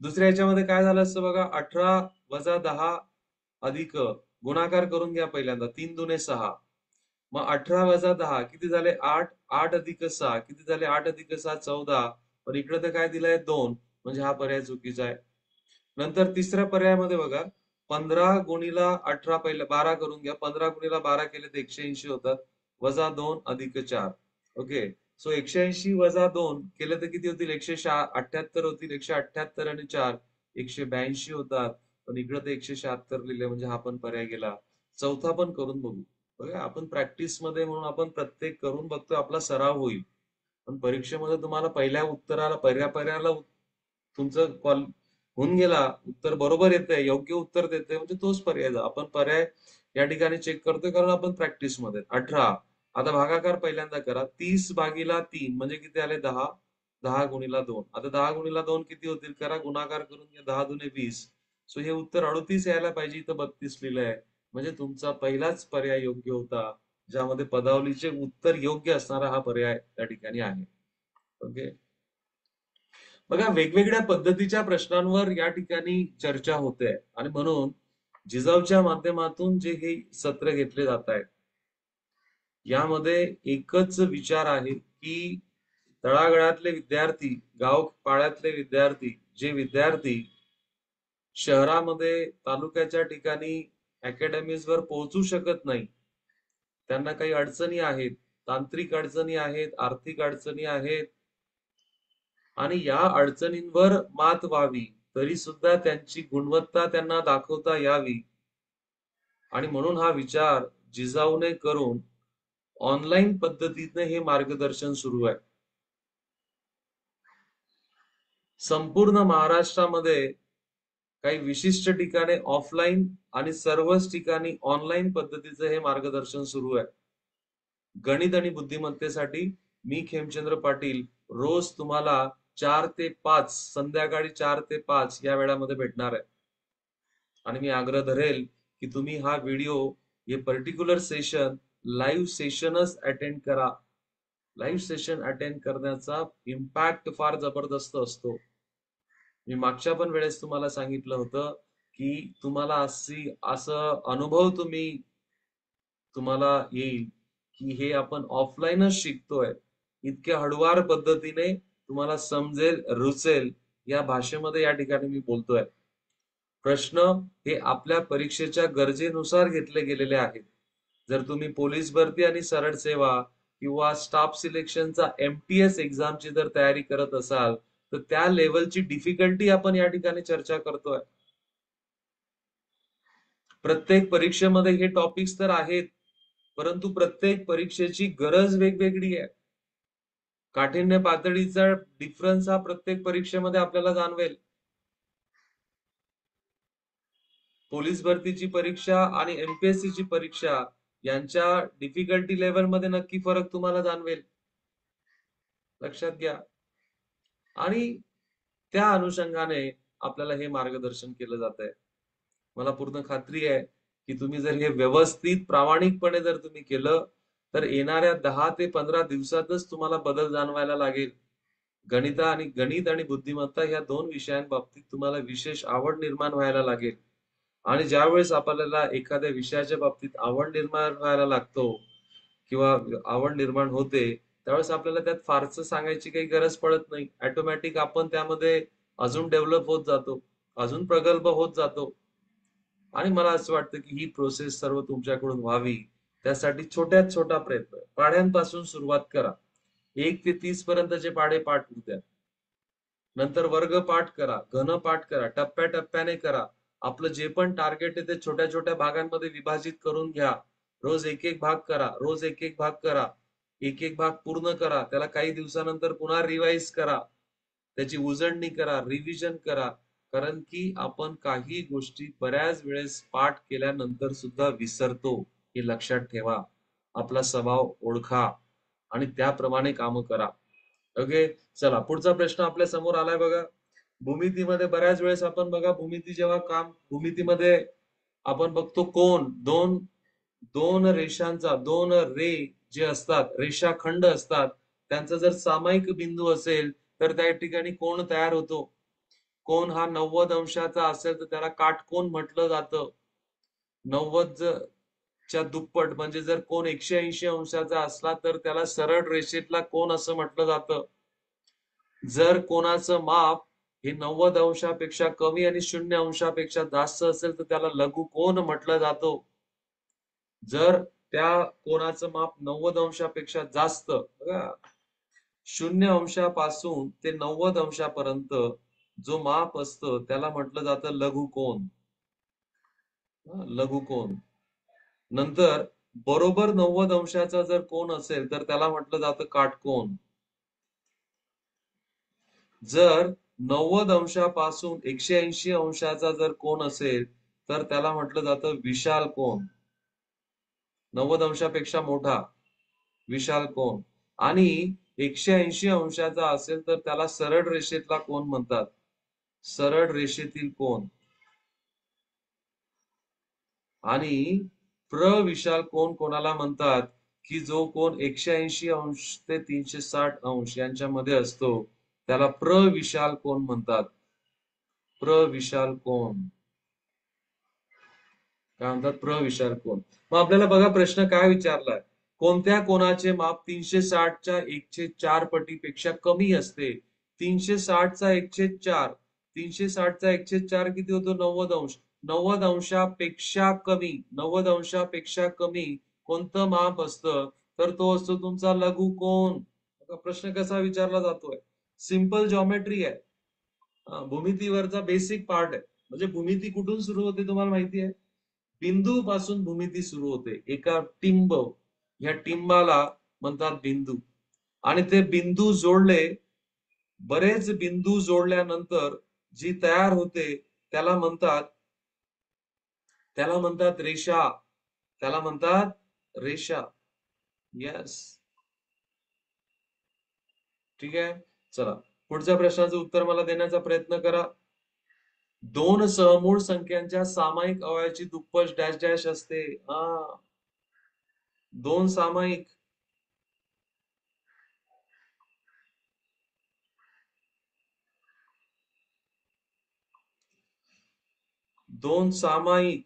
दुसऱ्या ह्याच्यामध्ये काय झालं असतं बघा. 18 वजा 10 अधिक गुणाकार करून घ्या पहिल्यांदा. 3 दुने 6. मग 18 वजा 10 किती झाले? 8. 8 अधिक 6 किती झाले? 8 अधिक 6 14. पण इकडे तर काय दिलंय? 2. म्हणजे हा पर्याय चुकीचा आहे. नंतर तिसऱ्या पर्यायामध्ये बघा. 15 गुणिला 18 पहिला 12 करून घ्या. 15 गुणिला 12 केले तर 180 होतात. वजा 2 अधिक 4. ओके. सो 180 वजा 2 केलं तर किती होतील? 178 होतील. 178 आणि 4 182 होतात. पण इकडे तर 176 लिहिले म्हणजे हा पण पर्याय गेला. चौथा पण करून बघू. बघा आपण प्रॅक्टिस मध्ये म्हणून आपण प्रत्येक करून बघतोय, आपला सराव होईल. पण परीक्षेमध्ये तुम्हाला पहिल्या उत्तराला पर्यायाला तुमचं कॉल होऊन गेला, उत्तर बरोबर येतंय, योग्य उत्तर देते म्हणजे तोच पर्याय. आपण पर्याय या ठिकाणी चेक करतोय कारण आपण प्रॅक्टिस मध्ये. 18 आता भागाकार पहिल्यांदा करा. 30/3 म्हणजे किती आले? 10. 10 गुणिला 2. आता 10 गुणिला 2 किती होतील? करा गुणाकार करून घ्या. 10 दुने 20. सो हे उत्तर 38 यायला पाहिजे. इथं 32 लिहिलंय. म्हणजे तुमचा पहिलाच पर्याय योग्य होता, ज्यामध्ये पदावलीचे उत्तर योग्य असणारा हा पर्याय त्या ठिकाणी आहे. ओके. बघा वेगवेगळ्या पद्धतीच्या प्रश्नांवर या ठिकाणी चर्चा होते आणि म्हणून जिजाऊच्या माध्यमातून जे हे सत्र घेतले जात आहेत, यामध्ये एकच विचार आहे की तळागाळातले विद्यार्थी, गाव पाड्यातले विद्यार्थी, जे विद्यार्थी शहरामध्ये तालुक्याच्या ठिकाणी अकॅडमीज वर पोहोचू शकत नाही, त्यांना काही अडचणी आहेत, तांत्रिक अडचणी आहेत, आर्थिक अडचणी आहेत आणि या अडचणींवर मात व्हावी, तरी सुद्धा त्यांची गुणवत्ता त्यांना दाखवता यावी आणि म्हणून हा विचार जिजाऊने करून ऑनलाईन पद्धतीने हे मार्गदर्शन सुरू आहे. संपूर्ण महाराष्ट्रामध्ये काही विशिष्ट ठिकाणी ऑफलाईन आणि सर्वच ठिकाणी ऑनलाईन पद्धतीचं हे मार्गदर्शन सुरू आहे. गणित आणि बुद्धिमत्तेसाठी मी खेमचंद्र पाटील रोज तुम्हाला 4 ते 5 संध्याकाळी 4 ते 5 या वेळामध्ये भेटणार आहे. आणि मी आग्रह धरेल की तुम्ही हा व्हिडिओ, हे पर्टिक्युलर सेशन, लाईव्ह सेशनच अटेंड करा. लाईव्ह सेशन अटेंड करण्याचा इम्पॅक्ट फार जबरदस्त असतो. मी मागच्या पण वेळेस तुम्हाला सांगितलं होतं की तुम्हाला असं अनुभव तुम्हाला येईल की हे आपण ऑफलाईनच शिकतोय. इतक्या हळुवार पद्धतीने तुम्हाला समजेल, रुचेल या भाषेमध्ये या ठिकाणी मी बोलतोय. प्रश्न हे आपल्या परीक्षेच्या गरजेनुसार घेतले गेलेले आहेत. जर तुम्ही पोलीस भरती आणि सरळ सेवा किंवा स्टाफ सिलेक्शनचा MTS एक्झामची जर तयारी करत असाल, तर त्या लेवलची डिफिकल्टी आपण या ठिकाणी चर्चा करतोय. प्रत्येक परीक्षेमध्ये हे टॉपिक्स तर आहेत, परंतु प्रत्येक परीक्षेची गरज वेगवेगळी आहे. काठिण्य पातळीचा डिफरन्स हा प्रत्येक परीक्षेमध्ये आपल्याला जाणवेल. पोलीस भरतीची परीक्षा आणि MPSC ची परीक्षा यांच्या डिफिकल्टी लेवल मध्ये नक्की फरक तुम्हाला जाणवेल. लक्षात घ्या. आणि त्या अनुषंगाने आपल्याला हे मार्गदर्शन केलं जात आहे. मला पूर्ण खात्री आहे की तुम्ही जर हे व्यवस्थित प्रामाणिकपणे जर तुम्ही केलं, तर येणाऱ्या 10 ते 15 दिवसातच तुम्हाला बदल जाणवायला लागेल. गणित आणि बुद्धिमत्ता या 2 विषयांबाबतीत तुम्हाला विशेष आवड निर्माण व्हायला लागेल. आणि ज्यावेळेस आपल्याला एखाद्या विषयाच्या बाबतीत आवड निर्माण व्हायला लागतो किंवा आवड निर्माण होते, त्यावेळेस आपल्याला त्यात फारसं सांगायची काही गरज पडत नाही. ऑटोमॅटिक आपण त्यामध्ये अजून डेव्हलप होत जातो, अजून प्रगल्भ होत जातो. आणि मला असं वाटतं की ही प्रोसेस सर्व तुमच्याकडून व्हावी, त्यासाठी छोट्यात छोटा प्रयत्न पाढ्यांपासून सुरुवात करा. 1 ते 30 पर्यंतचे पाढे पाठ होऊ द्या. नंतर वर्ग पाठ करा, घन पाठ करा, टप्प्याटप्प्याने करा. आपलं जे पण टार्गेट आहे ते छोट्या छोट्या भागांमध्ये विभाजित करून घ्या. रोज एक एक भाग करा, रोज एक एक भाग करा, एक एक भाग पूर्ण करा. त्याला काही दिवसानंतर पुन्हा रिवाइज करा. त्याची उजळणी करा, रिव्हिजन करा. कारण की आपण काही गोष्टी बऱ्याच वेळेस पाठ केल्यानंतर सुद्धा विसरतो, हे लक्षात ठेवा. आपला स्वभाव ओळखा आणि त्याप्रमाणे कामं करा. ओके. चला पुढचा प्रश्न आपल्या समोर आलाय बघा. भूमितीमध्ये बऱ्याच वेळेस आपण बघा, भूमितीमध्ये आपण बघतो कोन, दोन दोन रेषांचा, दोन रे जे असतात, रेषाखंड असतात, त्यांचा जर सामायिक बिंदू असेल तर त्या ठिकाणी कोण तयार होतो. कोन हा 90 अंशाचा असेल तर त्याला काटकोन म्हटलं जातं. 90 च्या दुप्पट म्हणजे जर कोन 180 अंशाचा असला तर त्याला सरळ रेषेतला कोन असं म्हटलं जातं. जर कोनाचं माप हे 90 अंशापेक्षा कमी आणि 0 अंशापेक्षा जास्त असेल तर त्याला लघुकोन म्हटलं जातो. जर त्या कोनाचं माप 90 अंशापेक्षा जास्त, बघा 0 अंशापासून ते 90 अंशापर्यंत जो माप असतं त्याला म्हटलं जातं लघुकोन. लघुकोन. नंतर बरोबर 90 अंशाचा जर कोन असेल तर त्याला म्हटलं जातं काटकोन. जर 90 अंशापासून 180 अंशाचा जर कोन असेल तर त्याला म्हटलं जातं विशाल कोन. 90 अंशापेक्षा मोठा विशाल कोन. आणि 180 अंशाचा असेल तर त्याला सरळ रेषेतला कोन म्हणतात. सरळ रेषेतील कोन. आणि प्रविशाल कोन कोणाला म्हणतात, की जो कोन 180 अंश ते 360 अंश यांच्यामध्ये असतो त्याला प्रविशाल कोन म्हणतात. प्रविशाल कोन. काय म्हणतात? प्रविशाल कोन. मग आपल्याला बघा प्रश्न काय विचारलाय. कोणत्या कोनाचे माप 360 च्या 1/4 पटीपेक्षा कमी असते? 360 चा 1/4. 360 चा 1/4 किती होतो? 90 अंश. 90 अंशापेक्षा कमी, 90 अंशापेक्षा कमी कोणतं माप असतं? तर तो असतो तुमचा लघुकोन. बघा प्रश्न कसा विचारला जातोय. सिंपल जॉमेट्री आहे. भूमितीवरचा बेसिक पार्ट आहे. म्हणजे भूमिती कुठून सुरू होते तुम्हाला माहिती आहे? बिंदू पासून भूमिती सुरू होते. एका टिंब, या टिंबाला म्हणतात बिंदू. आणि ते बिंदू जोडले, बरेच बिंदू जोडल्यानंतर जी तयार होते त्याला म्हणतात, रेषा. त्याला म्हणतात रेषा. येस. ठीक आहे. चला पुढच्या प्रश्नाचं उत्तर मला देण्याचा प्रयत्न करा. दोन सहमूळ संख्यांच्या सामायिक अवयवाची दुप्पट डॅश डॅश असते. दोन सामायिक, दोन सामायिक,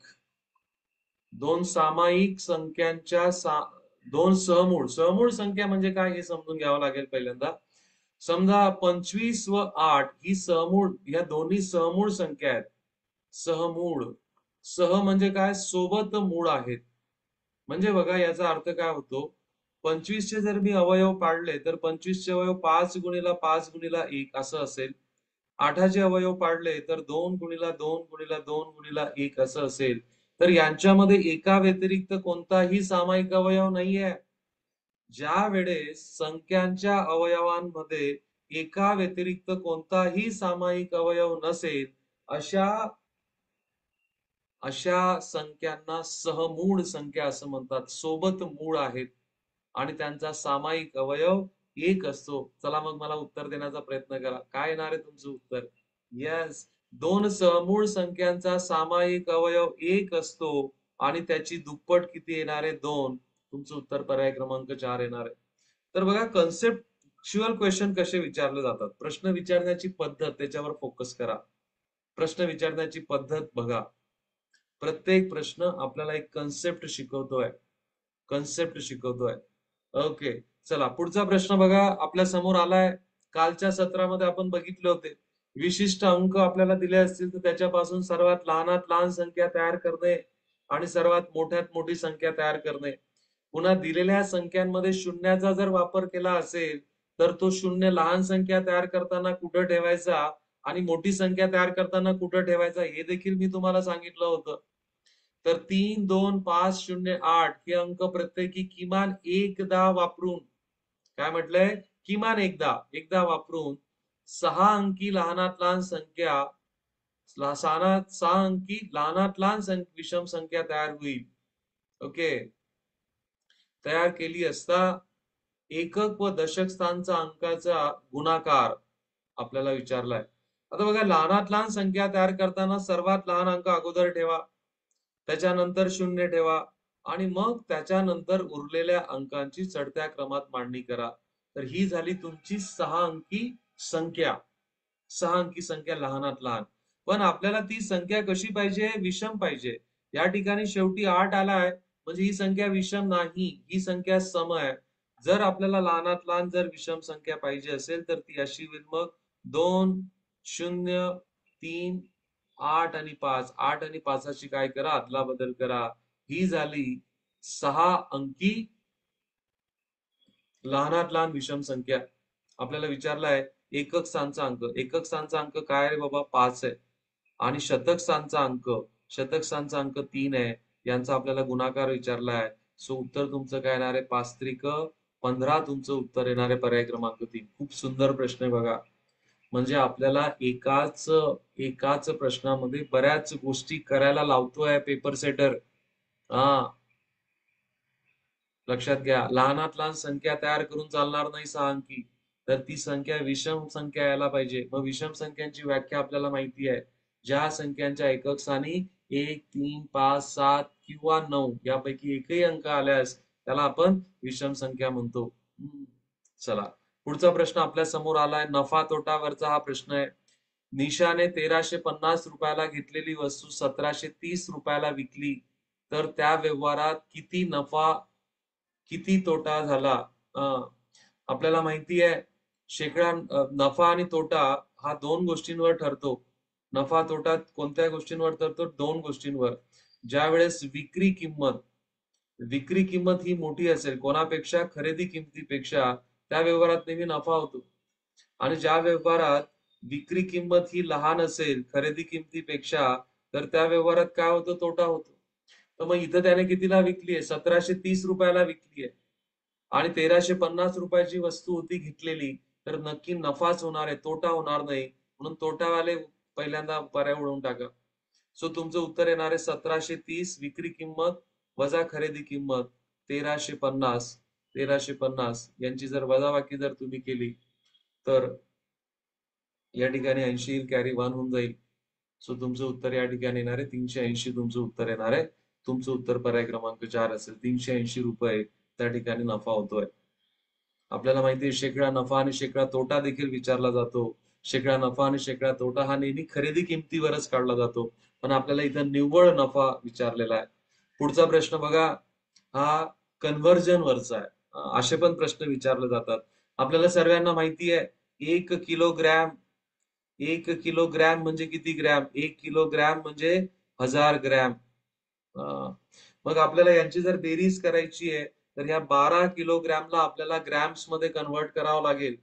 दोन सामायिक संख्यांच्या दोन सहमूळ. सहमूळ संख्या म्हणजे काय हे समजून घ्यावं लागेल पहिल्यांदा. समजा 25 व 8 ही सहमूळ, या दोन्ही सहमूळ संख्या आहेत. सहमूळ. सह म्हणजे काय? सोबत मूळ आहेत. म्हणजे बघा याचा अर्थ काय होतो. 25 चे जर मी अवयव पाडले तर 25 चे अवयव 5 गुणिला 5 गुणिला 1 असं असेल. 8 अवयव पाडले तर 2 गुणिला 2 गुणिला 2 गुणिला 1 असं असेल. तर यांच्यामध्ये एका व्यतिरिक्त कोणताही सामायिक अवयव नाहीये. ज्या वेळेस संख्यांच्या अवयवांमध्ये एका व्यतिरिक्त कोणताही सामायिक अवयव नसेल, अशा अशा संख्यांना सहमूळ संख्या असं म्हणतात. सोबत मूळ आहेत आणि त्यांचा सामायिक अवयव एक असतो. चला मग मला उत्तर देण्याचा प्रयत्न करा. काय येणार आहे तुमचं उत्तर? येस. दोन सहमूळ संख्यांचा सामायिक अवयव एक असतो आणि त्याची दुप्पट किती येणार आहे? 2. तुमचं उत्तर पर्याय क्रमांक 4 येणार आहे. तर बघा कन्सेप्च्युअल क्वेश्चन कसे विचारले जातात. प्रश्न विचारण्याची पद्धत, त्याच्यावर फोकस करा. प्रश्न विचारण्याची पद्धत बघा. प्रत्येक प्रश्न आपल्याला एक कन्सेप्ट शिकवतोय. कन्सेप्ट शिकवतोय. ओके. चला पुढचा प्रश्न बघा आपल्या समोर आलाय. कालच्या सत्रामध्ये आपण बघितले होते. विशिष्ट अंक आपल्याला दिले असतील तर त्याच्यापासून सर्वात लहानात लहान संख्या तयार करणे आणि सर्वात मोठ्यात मोठी संख्या तयार करणे. पुन्हा दिलेल्या संख्यांमध्ये शून्याचा जर वापर केला असेल तर तो शून्य लहान संख्या तयार करताना कुठं ठेवायचा आणि मोठी संख्या तयार करताना कुठं ठेवायचा हे देखील मी तुम्हाला सांगितलं होतं. तर 3, 2, 5, 0, 8 हे अंक प्रत्येकी किमान एकदा वापरून, काय म्हटलंय? किमान एकदा वापरून 6 अंकी लहानात लहान संख्या, 6 अंकी लहानात लहान विषम संख्या तयार होईल. ओके, तयार केली असता एकक व दशक स्थानचा अंकाचा गुणाकार आपल्याला विचारलाय. आता बघा, लहानात लहान संख्या तयार करताना सर्वात लहान अंक अगोदर ठेवा, त्याच्यानंतर 0 ठेवा आणि मग त्याच्यानंतर उरलेल्या अंकांची चढत्या क्रमात मांडणी करा. तर ही झाली तुमची 6 अंकी संख्या. 6 अंकी संख्या लहानात लहान. पण आपल्याला ती संख्या कशी पाहिजे? विषम पाहिजे. या ठिकाणी शेवटी 8 आलाय, म्हणजे ही संख्या विषम नाही, ही संख्या सम आहे. जर आपल्याला लहानात लहान जर विषम संख्या पाहिजे असेल तर ती अशी होईल मग 2, 0, 3, 8 आणि 5. 8 आणि 5ची काय करा? अदला बदल करा. ही झाली 6 अंकी लहानात लहान विषम संख्या. आपल्याला विचारलाय एकक स्थानचा अंक. एकक स्थानचा अंक काय रे बाबा? 5 आहे. आणि शतक स्थानचा अंक 3 आहे. यांचा आपल्याला गुणाकार विचारलाय. सो उत्तर तुमचं काय येणार आहे? 5 त्रिक 15 तुमचं उत्तर येणार आहे, पर्याय क्रमांक 3. खूप सुंदर प्रश्न आहे बघा. म्हणजे आपल्याला एकाच प्रश्नामध्ये बऱ्याच गोष्टी करायला लावतोय पेपर सेटर. हा, लक्षात घ्या. लहानात लहान संख्या तयार करून चालणार नाही 6 अंकी. तर ती संख्या विषम संख्या यायला पाहिजे. मग विषम संख्यांची व्याख्या आपल्याला माहिती आहे. ज्या संख्यांच्या एकक स्थानी 1, 3, 5, 7 किंवा 9 यापैकी एकही अंक आल्यास त्याला आपण विषम संख्या म्हणतो. चला, पुढचा प्रश्न आपल्या समोर आलाय. नफा तोटावरचा हा प्रश्न आहे. निशाने 1350 रुपयाला घेतलेली वस्तू 1730 रुपयाला विकली, तर त्या व्यवहारात किती नफा किती तोटा झाला? आपल्याला माहिती आहे शेकडा नफा आणि तोटा हा 2 गोष्टींवर ठरतो. नफा तोटा कोणत्या गोष्टींवर ठरतो? 2 गोष्टींवर. ज्या वेळेस विक्री किंमत ही मोठी असेल कोणापेक्षा? खरेदी किमतीपेक्षा, त्या व्यवहारात नेहमी नफा होतो. आणि ज्या व्यवहारात विक्री किंमत ही लहान असेल खरेदी किमतीपेक्षा, तर त्या व्यवहारात काय होतं? तोटा होतो. तर मग इथं त्याने कितीला विकली आहे? 1730 रुपयाला विकली आहे. आणि 1350 रुपयाची वस्तू होती घेतलेली, तर नक्की नफाच होणार आहे, तोटा होणार नाही. म्हणून तोटावाले पहिल्यांदा पर्याय उडवून टाका. सो तुमचं उत्तर येणार आहे 1730 विक्री किंमत वजा खरेदी किंमत 1350 यांची जर वजाबाकी जर तुम्ही केली तर या ठिकाणी 80 कॅरी 1 होऊन जाईल. सो तुमचं उत्तर या ठिकाणी येणार आहे 380. तुमचं उत्तर येणार आहे. तुमचं उत्तर पर्याय क्रमांक 4 असेल. 380 रुपये त्या ठिकाणी नफा होतोय. आपल्याला माहिती आहे शेकडा नफा आणि शेकडा तोटा देखील विचारला जातो. शेकडा नफा आणि शेकडा तोटा हा नेहमी खरेदी किमतीवरच काढला जातो, पण आपल्याला इथं निव्वळ नफा विचारलेला आहे. पुढचा प्रश्न बघा, हा कन्व्हर्जन वरचा आहे. असे पण प्रश्न विचारले जातात. आपल्याला सर्वांना माहिती आहे 1 किलोग्रॅम म्हणजे किती ग्रॅम? 1 किलोग्रॅम म्हणजे 1000 ग्रॅम. मग आपल्याला यांची जर बेरीज करायची आहे तर ह्या 12 किलोग्रॅमला आपल्याला ग्रॅम्स मध्ये कन्व्हर्ट करावं लागेल.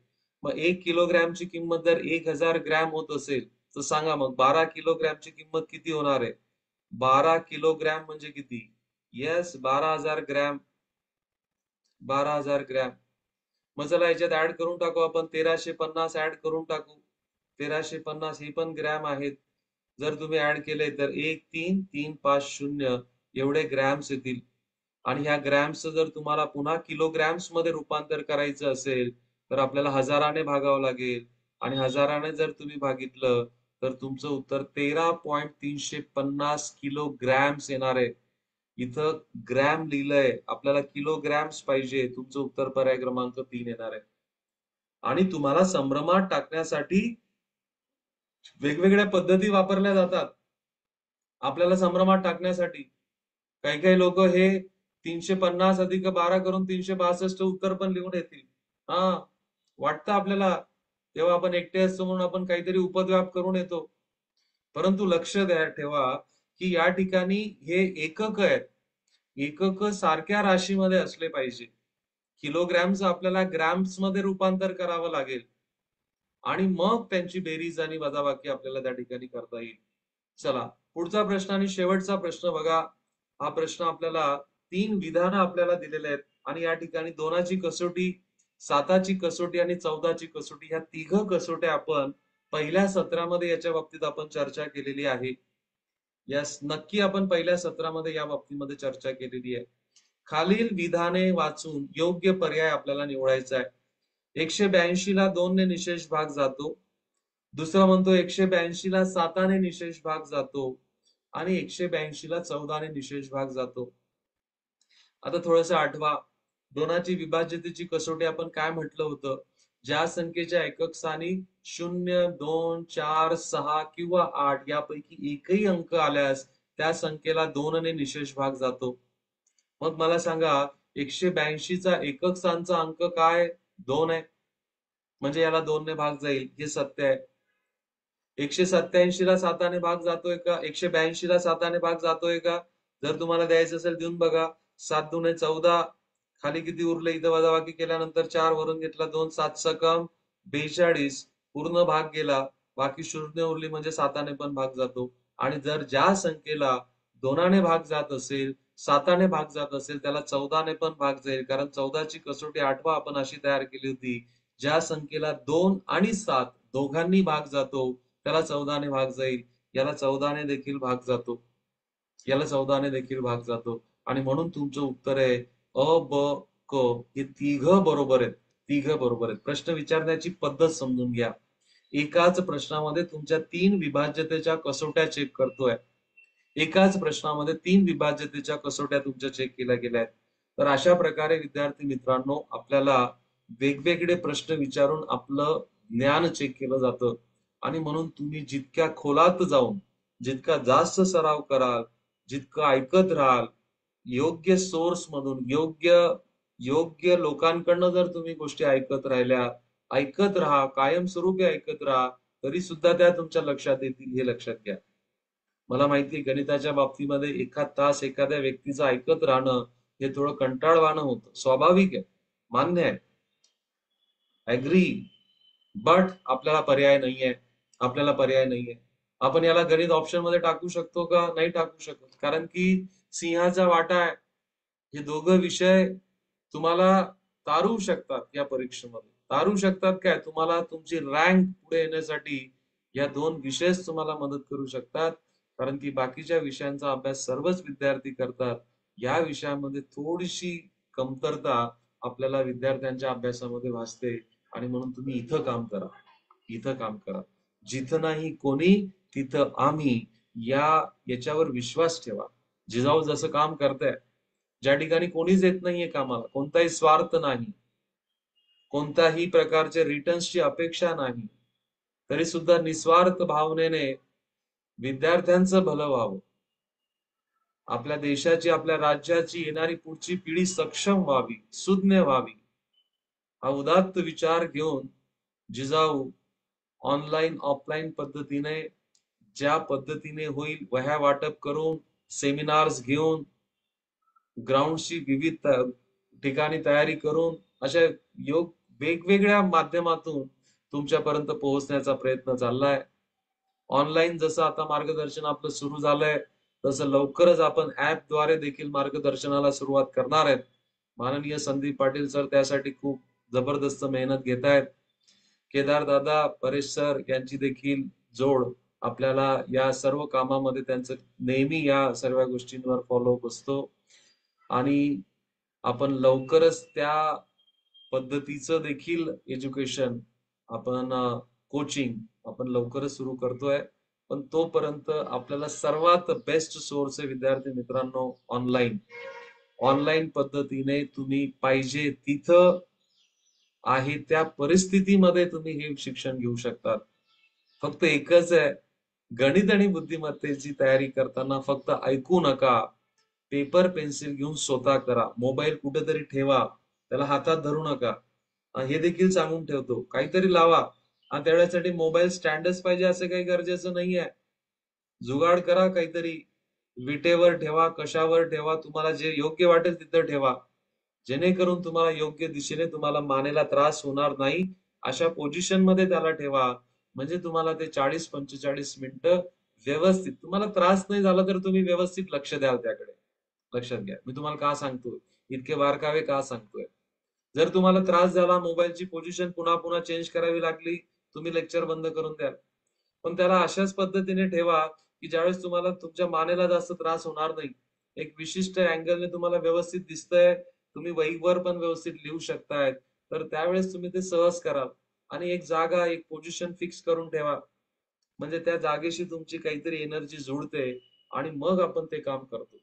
मग 1 किलोग्रॅमची किंमत जर 1000 ग्रॅम होत असेल तर सांगा मग 12 किलोग्रॅमची किंमत किती होणार आहे? 12 किलोग्रॅम म्हणजे किती? Yes, 12,000 gram. 12,000 ग्रॅम. मग चला याच्यात ऍड करून टाकू आपण. 1350 ऍड करून टाकू. 1350 हे पण ग्रॅम आहेत. जर तुम्ही ऍड केले तर 13350 एवढे ग्रॅम्स येतील. आणि ह्या ग्रॅम्स जर तुम्हाला पुन्हा किलोग्रॅम्स मध्ये रूपांतर करायचं असेल तर आपल्याला हजाराने भागावं लागेल. आणि हजाराने जर तुम्ही भागितलं तर तुमचं उत्तर 13.350 किलोग्रॅम्स येणार आहे. इथं ग्रॅम लिहिलंय, आपल्याला किलोग्रॅम्स पाहिजे. तुमचं उत्तर पर्याय क्रमांक 3 येणार आहे. आणि तुम्हाला संभ्रमात टाकण्यासाठी वेगवेगळ्या पद्धती वापरल्या जातात. आपल्याला संभ्रमात टाकण्यासाठी काही काही लोक हे 350 अधिक 12 करून 362 उत्तर पण लिहून येतील. हा, वाटतं आपल्याला तेव्हा आपण एकटे असतो म्हणून आपण काहीतरी उपद्व्याप करून येतो. परंतु लक्ष द्या, ठेवा की या ठिकाणी हे एकक आहेत. एकक सारख्या राशीमध्ये असले पाहिजे. किलोग्रॅमचं आपल्याला ग्रॅम्स मध्ये रूपांतर करावं लागेल आणि मग त्यांची बेरीज आणि वजाबाकी आपल्याला त्या ठिकाणी करता येईल. चला, पुढचा प्रश्न आणि शेवटचा प्रश्न बघा. हा प्रश्न आपल्याला 3 विधानं आपल्याला दिलेले आहेत आणि या ठिकाणी दोनाची कसोटी 7ची कसोटी आणि 14ची कसोटी ह्या तिघ कसोट्या आपण पहिल्या सत्रामध्ये याच्या बाबतीत आपण चर्चा केलेली आहे. यस, नक्की आपण पहिल्या सत्रामध्ये या बाबतीमध्ये चर्चा केलेली आहे. खालील विधाने वाचून योग्य पर्याय आपल्याला निवडायचा आहे. 182 ला 2 ने निशेष भाग जातो. दुसरा म्हणतो 182 ला 7 ने निशेष भाग जातो आणि 182 ला 14 ने निशेष भाग जातो. आता थोडंसं आठवा, दोनाची विभाज्यतेची कसोटी आपण काय म्हटलं होतं? ज्या संख्येच्या एकक स्थानी 0, 2, 4, 6 किंवा 8 यापैकी एकही अंक आल्यास त्या संख्येला 2 ने निशेष भाग जातो. मग मला सांगा 182 चा एकक स्थानचा अंक काय? 2 आहे. म्हणजे याला 2 ने भाग जाईल, हे सत्य आहे. 187 ला 7 भाग जातोय का? 182 ला 7 भाग जातोय का? जर तुम्हाला द्यायचं असेल देऊन बघा. 7 दुने 14, खाली किती उरले? इथं वजाबाकी केल्यानंतर 4 वरून घेतला 2, 7 सकम 42, पूर्ण भाग गेला, बाकी शून्य उरली म्हणजे 7 पण भाग जातो. आणि जर ज्या संख्येला 2 भाग जात असेल, 7 भाग जात असेल, त्याला 14 पण भाग जाईल. कारण 14ची कसोटी आठवा आपण अशी तयार केली होती, ज्या संख्येला 2 आणि 7 दोघांनी भाग जातो त्याला 14 भाग जाईल. याला 14 देखील भाग जातो. याला 14 देखील भाग जातो. आणि म्हणून तुमचं उत्तर आहे अ, ब, क हे तिघ बरोबर आहेत. तिघ बरोबर आहेत. प्रश्न विचारण्याची पद्धत समजून घ्या. एकाच प्रश्नामध्ये तुमच्या 3 विभाज्यतेच्या कसोट्या चेक करतोय. एकाच प्रश्नामध्ये 3 विभाज्यतेच्या कसोट्या तुमच्या चेक केल्या गेल्या आहेत. तर अशा प्रकारे विद्यार्थी मित्रांनो आपल्याला वेगवेगळे प्रश्न विचारून आपलं ज्ञान चेक केलं जातं. आणि म्हणून तुम्ही जितक्या खोलात जाऊन जितका जास्त सराव कराल, जितकं ऐकत राहाल, योग्य सोर्स मधून योग्य योग्य लोकांकडनं जर तुम्ही गोष्टी ऐकत राहिल्या, ऐकत राहा, कायमस्वरूपी ऐकत राहा, तरी सुद्धा त्या तुमच्या लक्षात येतील हे लक्षात घ्या. मला माहिती गणिताच्या बाबतीमध्ये एखाद तास एखाद्या व्यक्तीचं ऐकत राहणं हे थोडं कंटाळवाणं होतं. स्वाभाविक आहे, मान्य आहे, ऍग्री. बट आपल्याला पर्याय नाहीये. आपल्याला पर्याय नाहीये. आपण याला गणित ऑप्शन मध्ये टाकू शकतो का? नाही टाकू शकत. कारण की सिंहाचा वाटा आहे. हे दोघं विषय तुम्हाला तारू शकतात या परीक्षेमध्ये. तारू शकतात काय? तुम्हाला तुमची रँक पुढे येण्यासाठी या 2 विषयच तुम्हाला मदत करू शकतात. कारण की बाकीच्या विषयांचा अभ्यास सर्वच विद्यार्थी करतात. या विषयामध्ये थोडीशी कमतरता आपल्याला विद्यार्थ्यांच्या अभ्यासामध्ये भासते. आणि म्हणून तुम्ही इथं काम करा. इथं काम करा. जिथं नाही कोणी तिथं आम्ही याच्यावर विश्वास ठेवा. जिजाऊ जसं काम करताय, ज्या ठिकाणी कोणीच येत नाहीये कामाला, कोणताही स्वार्थ नाही, कोणत्याही प्रकारच्या रिटर्न्सची अपेक्षा नाही, तरी सुद्धा निस्वार्थ भावनेने विद्यार्थ्यांचं भलं व्हावं, आपल्या देशाची आपल्या राज्याची येणारी पुढची पिढी सक्षम व्हावी, सुज्ञ व्हावी, हा उदात्त विचार घेऊन जिजाऊ ऑनलाईन ऑफलाईन पद्धतीने ज्या पद्धतीने होईल वह्या वाटप करून, सेमिनार्स घेऊन, ग्राउंडची विविध ठिकाणी तयारी करून अशा योग वेगवेगळ्या माध्यमातून तुमच्यापर्यंत पोहोचण्याचा प्रयत्न चाललाय. ऑनलाईन जसं आता मार्गदर्शन आपलं सुरू झालंय, तसं लवकरच आपण ऍपद्वारे देखील मार्गदर्शनाला सुरुवात करणार आहेत. माननीय संदीप पाटील सर त्यासाठी खूप जबरदस्त मेहनत घेत आहेत. केदार दादा, परेश सर यांची देखील जोड आपल्याला या सर्व कामामध्ये त्यांचं नेहमी या सर्व गोष्टींवर फॉलो बसतो. आणि आपण लवकरच त्या पद्धतीचं देखील एज्युकेशन आपण कोचिंग आपण लवकरच सुरू करतोय. पण तोपर्यंत आपल्याला सर्वात बेस्ट सोर्स आहे विद्यार्थी मित्रांनो ऑनलाईन. ऑनलाईन पद्धतीने तुम्ही पाहिजे तिथं आहे त्या परिस्थितीमध्ये तुम्ही हे शिक्षण घेऊ शकतात. फक्त एकच आहे, गणित आणि बुद्धिमत्तेची तयारी करताना फक्त ऐकू नका, पेपर पेन्सिल घेऊन स्वतः करा. मोबाईल कुठेतरी ठेवा, त्याला हातात धरू नका. हे देखील सांगून ठेवतो, काहीतरी लावा. आणि तेवढ्यासाठी मोबाईल स्टँडच पाहिजे असं काही गरजेचं नाहीये. जुगाड करा काहीतरी, विटेवर ठेवा, कशावर ठेवा, तुम्हाला जे योग्य वाटेल तिथं ठेवा. जेणेकरून तुम्हाला योग्य दिशेने तुम्हाला मानेला त्रास होणार नाही अशा पोझिशन मध्ये त्याला ठेवा. म्हणजे तुम्हाला ते 40-45 मिनिटं व्यवस्थित, तुम्हाला त्रास नाही झाला तर तुम्ही व्यवस्थित लक्ष द्याल त्याकडे. लक्षात घ्या मी तुम्हाला का सांगतोय, इतके बारकावे का सांगतोय. जर तुम्हाला त्रास झाला, मोबाईलची पोझिशन पुन्हा पुन्हा चेंज करावी लागली, तुम्ही लेक्चर बंद करून द्याल. पण त्याला अशाच पद्धतीने ठेवा, की ज्यावेळेस तुम्हाला तुमच्या मानेला जास्त त्रास होणार नाही. एक विशिष्ट अँगलने तुम्हाला व्यवस्थित दिसतंय, तुम्ही वहीवर पण व्यवस्थित लिहू शकताय. तर त्यावेळेस तुम्ही ते सहज कराल आणि एक जागा, एक पोझिशन फिक्स करून ठेवा. म्हणजे त्या जागेशी तुमची काहीतरी एनर्जी जुळते आणि मग आपण ते काम करतो.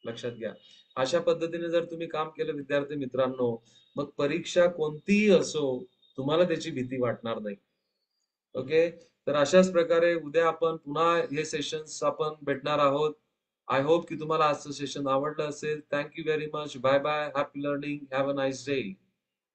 लक्षात घ्या. अशा पद्धतीने जर तुम्ही काम केलं विद्यार्थी मित्रांनो, मग परीक्षा कोणतीही असो, तुम्हाला त्याची भीती वाटणार नाही. ओके. तर अशाच प्रकारे उद्या आपण पुन्हा हे सेशन्स आपण भेटणार आहोत. आय होप की तुम्हाला आजचं सेशन आवडलं असेल. Thank you very much. Bye bye. Happy learning. Have a nice day.